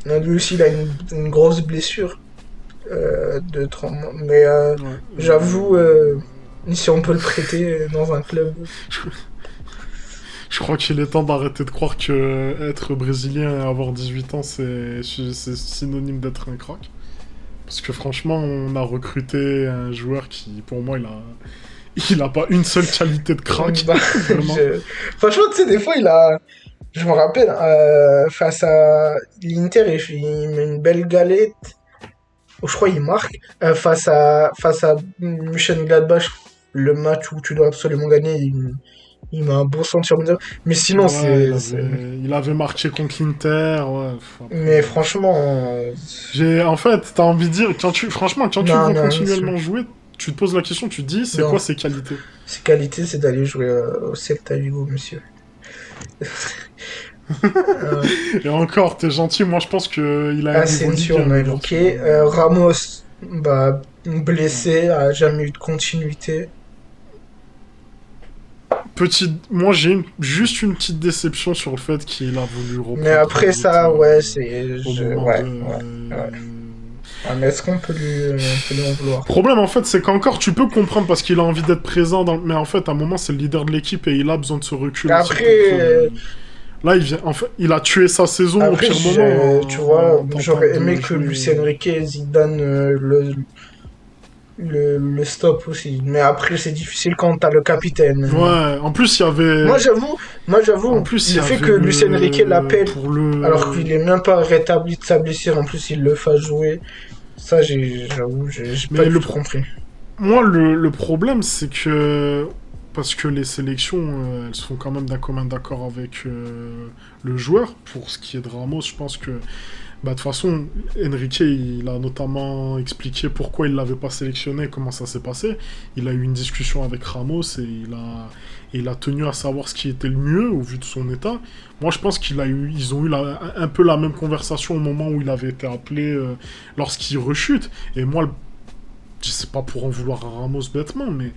lui aussi, il a une grosse blessure de tremblement, mais Ouais, j'avoue, si on peut le prêter dans un club. je, je crois qu'il est temps d'arrêter de croire que être brésilien et avoir 18 ans, c'est synonyme d'être un crack. Parce que franchement, on a recruté un joueur qui, pour moi, il a pas une seule qualité de crack, Bah, vraiment. franchement, tu sais, des fois, je me rappelle, face à l'Inter, il met une belle galette. Oh, je crois qu'il marque. Face à Mönchengladbach, le match où tu dois absolument gagner, il met un bon sentiment. Mais sinon, Ouais, il avait marqué contre l'Inter, ouais, mais après... franchement, En fait, t'as envie de dire, franchement, quand tu le non, vois non, continuellement jouer, tu te poses la question, tu te dis, c'est non. quoi ses qualités? Ses qualités, c'est d'aller jouer au Celta Vigo, monsieur. Euh, Et encore, t'es gentil, moi je pense qu'il a un niveau Asensio, Ligue 1, on a le garçon. évoqué. Ramos, bah, blessé, a jamais eu de continuité. Moi j'ai juste une petite déception sur le fait qu'il a voulu Mais reprendre trop après vite ça, ouais, au moment Ouais, de... ouais, ouais. Ouais, mais est-ce on peut lui en vouloir? Problème en fait, c'est qu'encore tu peux comprendre parce qu'il a envie d'être présent, mais en fait à un moment c'est le leader de l'équipe et il a besoin de ce recul aussi Après, pour... Là, il a tué sa saison au après, pire moment tu vois, en tentant j'aurais aimé de que jouer... Luis Enrique et Zidane le stop aussi. Mais après, c'est difficile quand t'as le capitaine. Ouais, en plus il y Moi, avait... j'avoue, En moi, j'avoue, plus il le y fait que avait Luis Enrique l'appelle Pour alors qu'il le... est même pas rétabli de sa blessure, en plus il le fasse jouer, ça, j'avoue, j'ai pas Mais du tout compris. moi, le problème, c'est que... Parce que les sélections, elles sont quand même d'un commun d'accord avec le joueur. Pour ce qui est de Ramos, je pense que Bah, de toute façon, Enrique, il a notamment expliqué pourquoi il l'avait pas sélectionné, comment ça s'est passé. Il a eu une discussion avec Ramos et il a tenu à savoir ce qui était le mieux au vu de son état. Moi, je pense ils ont eu un peu la même conversation au moment où il avait été appelé lorsqu'il rechute. Et moi, je sais pas pour en vouloir à Ramos bêtement, mais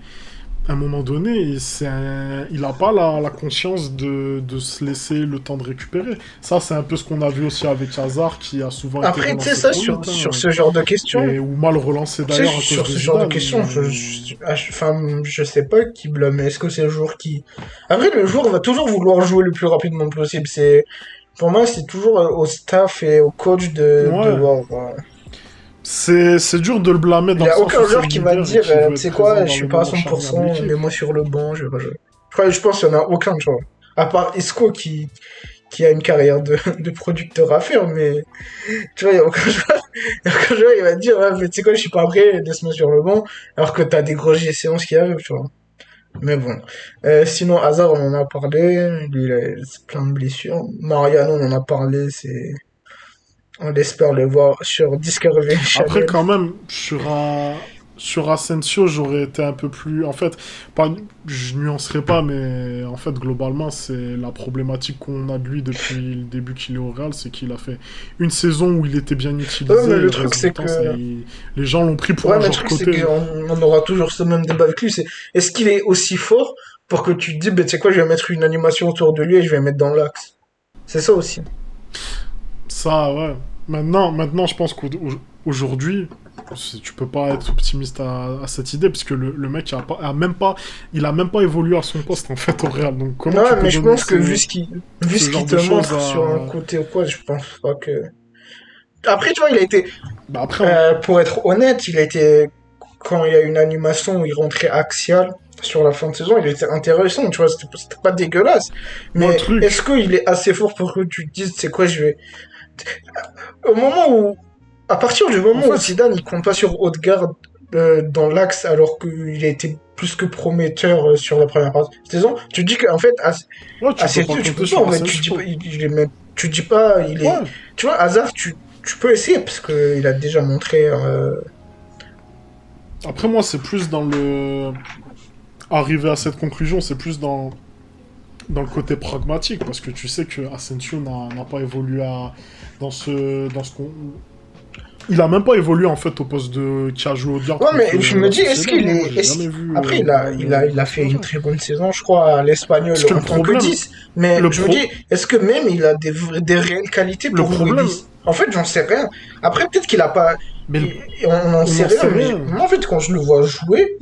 à un moment donné, il n'a pas la conscience de se laisser le temps de récupérer. Ça, c'est un peu ce qu'on a vu aussi avec Hazard, qui a souvent été Après, tu sais, relancé ça, trop vite, sur ce genre de questions, ou mal relancé tu sais, d'ailleurs à cause sur de ce genre de Zidane. questions, enfin, je sais pas qui blâme. Est-ce que c'est le joueur qui... Après, le joueur va toujours vouloir jouer le plus rapidement possible. Pour moi, c'est toujours au staff et au coach de Ouais, voir. c'est dur de le blâmer Il dans y le a sens aucun où c'est joueur le qui va te leader et dire, qui veut tu être sais présent quoi, je dans suis les pas à moments charnières de 100%, l'équipe. mets-moi sur le banc, je vais pas jouer. Je pense qu'il y en a aucun, tu vois. À part Isco qui a une carrière de producteur à faire, mais tu vois, il y a aucun joueur qui va te dire, ouais, mais tu sais quoi, je suis pas prêt, laisse-moi sur le banc, alors que t'as des grosses séances qui arrivent, tu vois. Mais bon. Sinon, Hazard, on en a parlé, lui, il a plein de blessures. Mariano, on en a parlé, on espère le voir sur Discovery Après, Channel. quand même, sur Asensio, j'aurais été un peu plus. En fait, pas, je nuancerai pas, mais en fait, globalement, c'est la problématique qu'on a de lui depuis le début qu'il est au Real, c'est qu'il a fait une saison où il était bien Ouais, utilisé, mais et le le truc, reste du c'est temps, que les gens l'ont pris pour ouais, un mais le joueur truc, c'est côté. qu'on aura toujours ce même débat avec lui. C'est est-ce qu'il est aussi fort pour que tu te dis, ben, tu sais quoi, je vais mettre une animation autour de lui et je vais le mettre dans l'axe. C'est ça aussi. Ça, ouais. Maintenant, je pense qu'aujourd'hui, tu peux pas être optimiste à cette idée, parce que le mec il a même pas évolué à son poste en fait au Real. Donc comment tu Ouais, peux mais je donner pense que vu ce ce qu'il genre te de choses montre sur un à. côté ou quoi, je pense pas que. Après, tu vois, il a été, Bah après, pour être honnête, il a été, quand il y a une animation où il rentrait axial sur la fin de saison, il était intéressant, tu vois, c'était pas dégueulasse. moi le Mais est-ce truc, qu'il est assez fort pour que tu te dises, c'est quoi, je vais. Au moment où À partir du en moment où fait, Zidane il compte pas sur Odegaard dans l'axe alors qu'il a été plus que prometteur sur la première partie de saison, tu te dis qu'en fait, ouais, tu peux pas Asensio, tu compter peux pas en sur vrai, tu dis pas, Asensio. tu dis pas, il est. Ouais. Tu vois, Hazard, tu peux essayer parce qu'il a déjà montré. Après moi, c'est plus dans le arriver à cette conclusion, c'est plus dans le côté pragmatique, parce que tu sais que Asensio n'a pas évolué dans ce qu'on. Il a même pas évolué en fait au poste de qui a joué au diable Ouais, contre mais je me la dis, est-ce Sociedad. qu'il Hein. Moi, est. j'ai jamais vu Après, au Real il a dans ce fait une match-là. très bonne saison, je crois, à l'Espagnol Parce que en tant que 10. Mais le je me dis, pro, est-ce que même il a des réelles qualités le pour jouer problème, 10? En fait, j'en sais rien. Après, peut-être qu'il a pas. mais On n'en on sait n'en rien, sait mais rien. moi, en fait, quand je le vois jouer,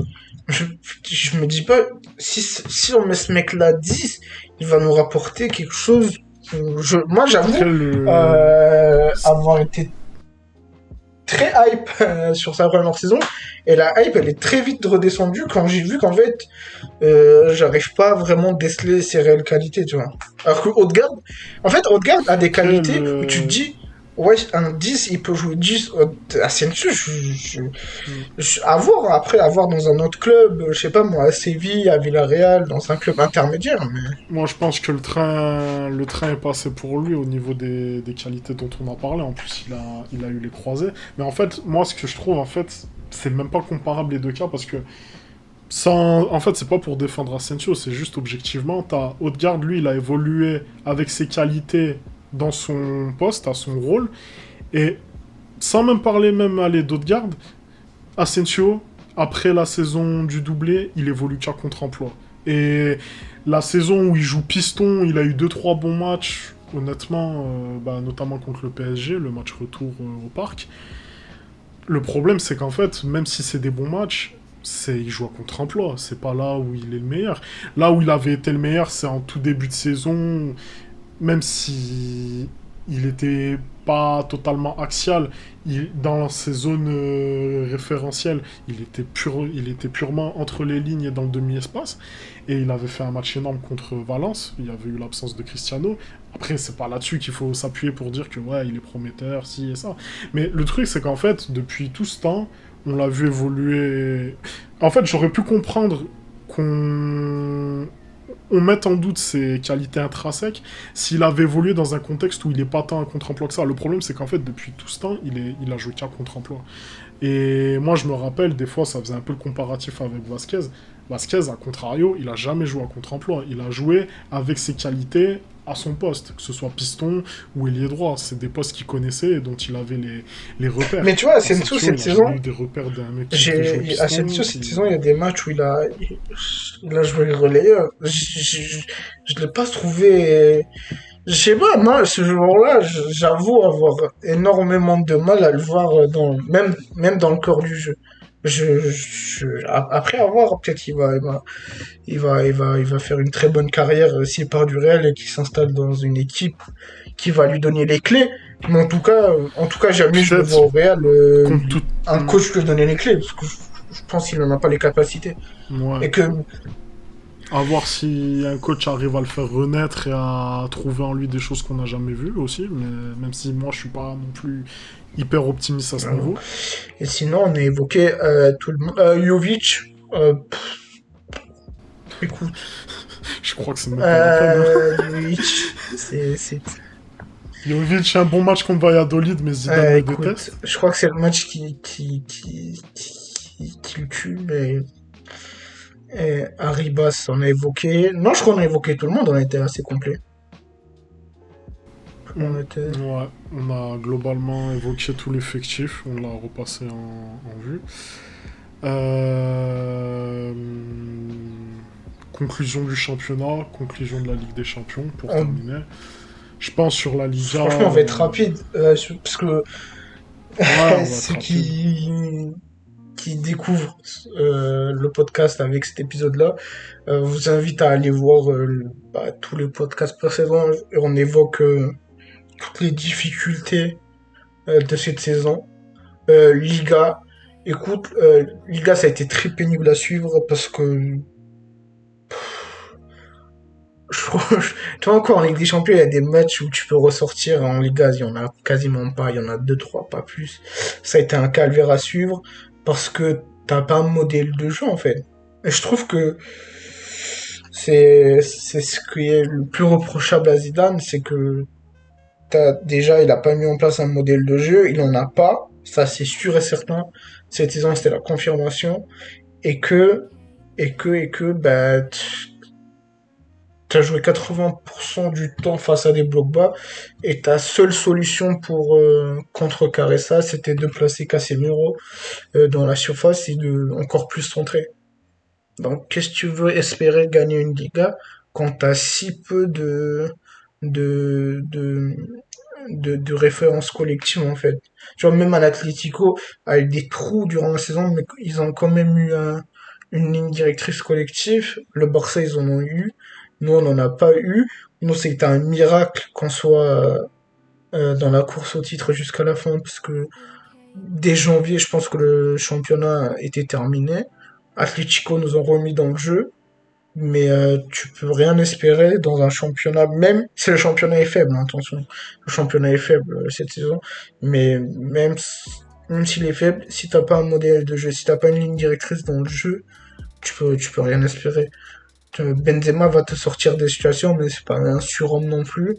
je, je me dis pas, si on met ce mec-là 10, il va nous rapporter quelque chose. Moi, j'avoue, Après le, avoir été très hype sur sa première saison, et la hype, elle est très vite redescendue quand j'ai vu qu'en fait, j'arrive pas à vraiment déceler ses réelles qualités, tu vois. Alors que Odegaard, en fait, Odegaard a des après qualités où tu te le, dis, ouais, un 10 il peut jouer 10 Asensio, à voir, après, à voir dans un autre club, je sais pas moi, à Séville, à Villarreal, dans un club intermédiaire, mais... moi je pense que le train est passé pour lui au niveau des qualités dont on a parlé. En plus, il a eu les croisés. Mais en fait, moi ce que je trouve, en fait, c'est même pas comparable les deux cas parce que en fait, c'est pas pour défendre Asensio, c'est juste objectivement, t'as Odegaard, lui, il a évolué avec ses qualités dans son poste, à son rôle, et sans même parler même aller d'Odegaard, Asensio, après la saison du doublé, il évolue qu'à contre-emploi. Et la saison où il joue piston, il a eu deux trois bons matchs, honnêtement, notamment contre le PSG, le match retour au parc. Le problème, c'est qu'en fait, même si c'est des bons matchs, il joue à contre-emploi. C'est pas là où il est le meilleur. Là où il avait été le meilleur, c'est en tout début de saison, même si il était pas totalement axial, dans ses zones référentielles, il était purement entre les lignes et dans le demi-espace. Et il avait fait un match énorme contre Valence. Il y avait eu l'absence de Cristiano. Après, c'est pas là-dessus qu'il faut s'appuyer pour dire que ouais, il est prometteur, ci et ça. Mais le truc, c'est qu'en fait, depuis tout ce temps, on l'a vu évoluer. En fait, j'aurais pu comprendre qu'on on mette en doute ses qualités intrinsèques s'il avait évolué dans un contexte où il n'est pas tant un contre-emploi que ça. Le problème, c'est qu'en fait, depuis tout ce temps, il a joué qu'un contre-emploi. Et moi, je me rappelle, des fois, ça faisait un peu le comparatif avec Vasquez. Vasquez, à contrario, il a jamais joué à contre-emploi. Il a joué avec ses qualités à son poste, que ce soit piston ou ailier droit. C'est des postes qu'il connaissait et dont il avait les repères. Mais tu vois, Asensio, Asensio, cette il a jamais saison, eu des repères d'un mec qui peut jouer piston. Asensio, cette saison, il y a des matchs où il a joué relayeur. Je l'ai pas trouvé. Je sais pas, moi, ce jour-là, j'avoue avoir énormément de mal à le voir même dans le corps du jeu. Après avoir, peut-être il va faire une très bonne carrière s'il part du Real et qu'il s'installe dans une équipe qui va lui donner les clés. Mais en tout cas, jamais je le vois au Real, Tout... un coach lui donner les clés, parce que je pense qu'il n'en a pas les capacités. Ouais. Et que, À voir si un coach arrive à le faire renaître et à trouver en lui des choses qu'on n'a jamais vues aussi, mais même si moi je suis pas non plus hyper optimiste à ce niveau. et sinon, on a évoqué tout le monde. Jovic, écoute, Je crois que c'est même pas la peine. Jovic, c'est, Jovic, un bon match contre Valladolid, mais Zidane le écoute, déteste. je crois que c'est le match qui le tue, mais Arribas, on a évoqué. Non, je crois qu'on a évoqué tout le monde, on était assez complet. On était. Ouais, on a globalement évoqué tout l'effectif, on l'a repassé en vue. Euh, Conclusion du championnat, conclusion de la Ligue des Champions pour On- terminer. Je pense sur la Liga. Franchement, on va être rapide, parce que Ouais, on va être ceux rapide. qui découvrent le podcast avec cet épisode-là, vous invite à aller voir tous les podcasts précédents. On évoque toutes les difficultés de cette saison. Liga, écoute, Liga, ça a été très pénible à suivre parce que tu vois, encore en Ligue des Champions, il y a des matchs où tu peux ressortir. En Liga, il y en a quasiment pas. Il y en a deux, trois, pas plus. Ça a été un calvaire à suivre parce que t'as pas un modèle de jeu, en fait. Et je trouve que c'est ce qui est le plus reprochable à Zidane, c'est que déjà, il a pas mis en place un modèle de jeu. Il en a pas. Ça, c'est sûr et certain. Cette saison, c'était la confirmation. Et bah, t'as joué 80% du temps face à des blocs bas et ta seule solution pour contrecarrer ça, c'était de placer Casemiro dans la surface et de encore plus centrer. Donc, qu'est-ce que tu veux espérer gagner une Liga quand t'as si peu de, de, de références collectives en fait. Tu vois, même à l'Atlético, avec des trous durant la saison, mais ils ont quand même eu une ligne directrice collective. Le Barça, ils en ont eu. Nous, on n'en a pas eu. Nous, c'était un miracle qu'on soit dans la course au titre jusqu'à la fin, parce que dès janvier, je pense que le championnat était terminé. Atlético nous ont remis dans le jeu, mais tu peux rien espérer dans un championnat, même si le championnat est faible, hein, attention. Le championnat est faible cette saison, mais même s'il est faible, si t'as pas un modèle de jeu, si t'as pas une ligne directrice dans le jeu, tu peux rien espérer. Benzema va te sortir des situations, mais c'est pas un surhomme non plus.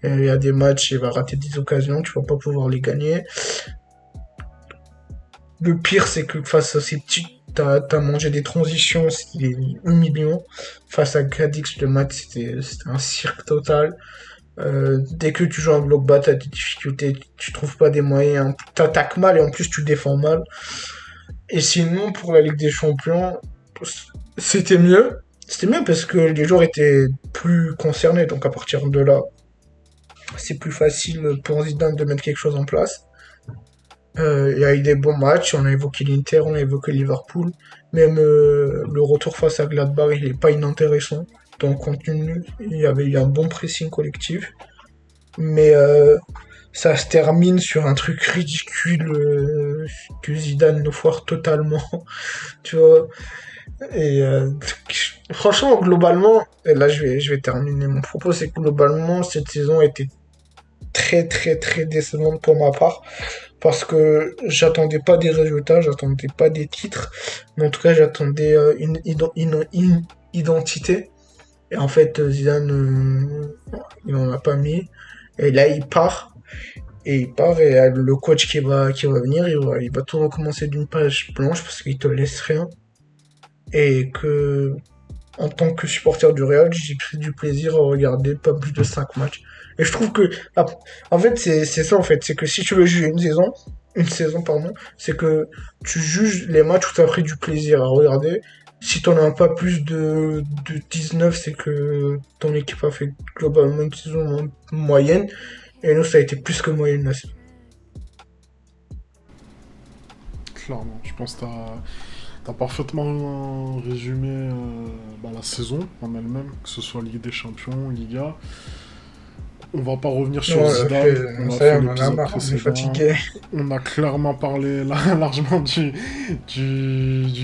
Il y a des matchs, il va rater des occasions, tu vas pas pouvoir les gagner. Le pire, c'est que face à ces petits, t'as mangé des transitions, c'était humiliant. Face à Cadix, le match, c'était un cirque total. Dès que tu joues un bloc bas, t'as des difficultés, tu trouves pas des moyens, t'attaques mal et en plus tu défends mal. Et sinon, pour la Ligue des Champions, c'était mieux. C'était mieux parce que les joueurs étaient plus concernés, donc à partir de là, c'est plus facile pour Zidane de mettre quelque chose en place. Il y a eu des bons matchs, on a évoqué l'Inter, on a évoqué Liverpool. Même le retour face à Gladbach, il est pas inintéressant. Dans le contenu, il y avait eu un bon pressing collectif. Mais ça se termine sur un truc ridicule que Zidane nous foire totalement. Tu vois. Et franchement, globalement, et là je vais terminer mon propos, c'est que globalement, cette saison était très très très décevante pour ma part. Parce que j'attendais pas des résultats, j'attendais pas des titres, mais en tout cas j'attendais une identité. Et en fait, Zidane, il en a pas mis. Et là, il part. Et il part et le coach qui va venir, il va tout recommencer d'une page blanche parce qu'il te laisse rien. Et que, en tant que supporter du Real, j'ai pris du plaisir à regarder pas plus de 5 matchs. Et je trouve que, ah, en fait, c'est ça, en fait. C'est que si tu veux juger une saison, pardon, c'est que tu juges les matchs où tu as pris du plaisir à regarder. Si t'en as pas plus de 19, c'est que ton équipe a fait globalement une saison moyenne. Et nous, ça a été plus que moyenne là. Clairement, je pense que t'as parfaitement résumé la saison en elle-même, que ce soit Ligue des Champions, Liga. On va pas revenir Non, sur on l'a Zidane, fait, on a ça y est, fait on en a l'épisode marre, on est précédent. fatigué. On a clairement parlé largement du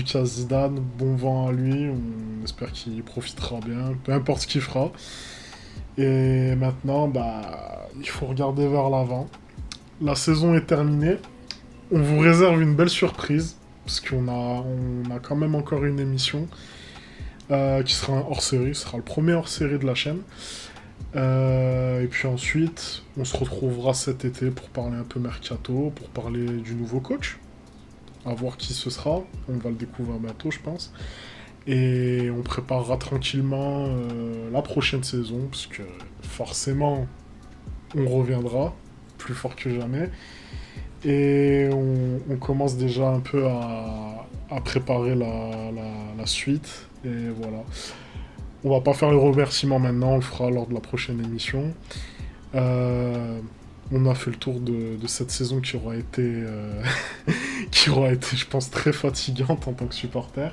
cas Zidane. Bon vent à lui, on espère qu'il profitera bien, peu importe ce qu'il fera. Et maintenant, il faut regarder vers l'avant. La saison est terminée. On vous réserve une belle surprise, parce qu'on a quand même encore une émission qui sera un hors-série. Ce sera le premier hors-série de la chaîne. Et puis ensuite, on se retrouvera cet été pour parler un peu mercato, pour parler du nouveau coach. À voir qui ce sera. On va le découvrir bientôt, je pense. Et on préparera tranquillement la prochaine saison, parce que forcément, on reviendra plus fort que jamais. Et on commence déjà un peu à préparer la suite. Et voilà. On va pas faire les remerciements maintenant, on le fera lors de la prochaine émission. Euh, on a fait le tour de cette saison qui aura été, qui aura été, je pense, très fatigante en tant que supporter.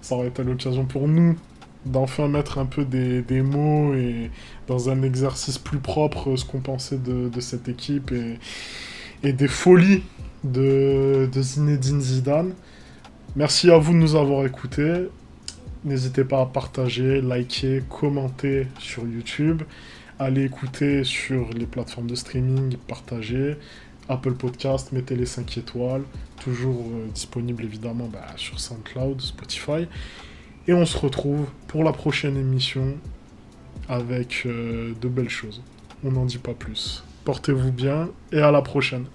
Ça aurait été l'occasion pour nous d'enfin mettre un peu des mots et dans un exercice plus propre ce qu'on pensait de cette équipe et des folies de Zinedine Zidane. Merci à vous de nous avoir écoutés. N'hésitez pas à partager, liker, commenter sur YouTube. Allez écouter sur les plateformes de streaming, partager. Apple Podcast, mettez les 5 étoiles. Toujours disponible évidemment sur SoundCloud, Spotify. Et on se retrouve pour la prochaine émission avec de belles choses. On n'en dit pas plus. Portez-vous bien et à la prochaine.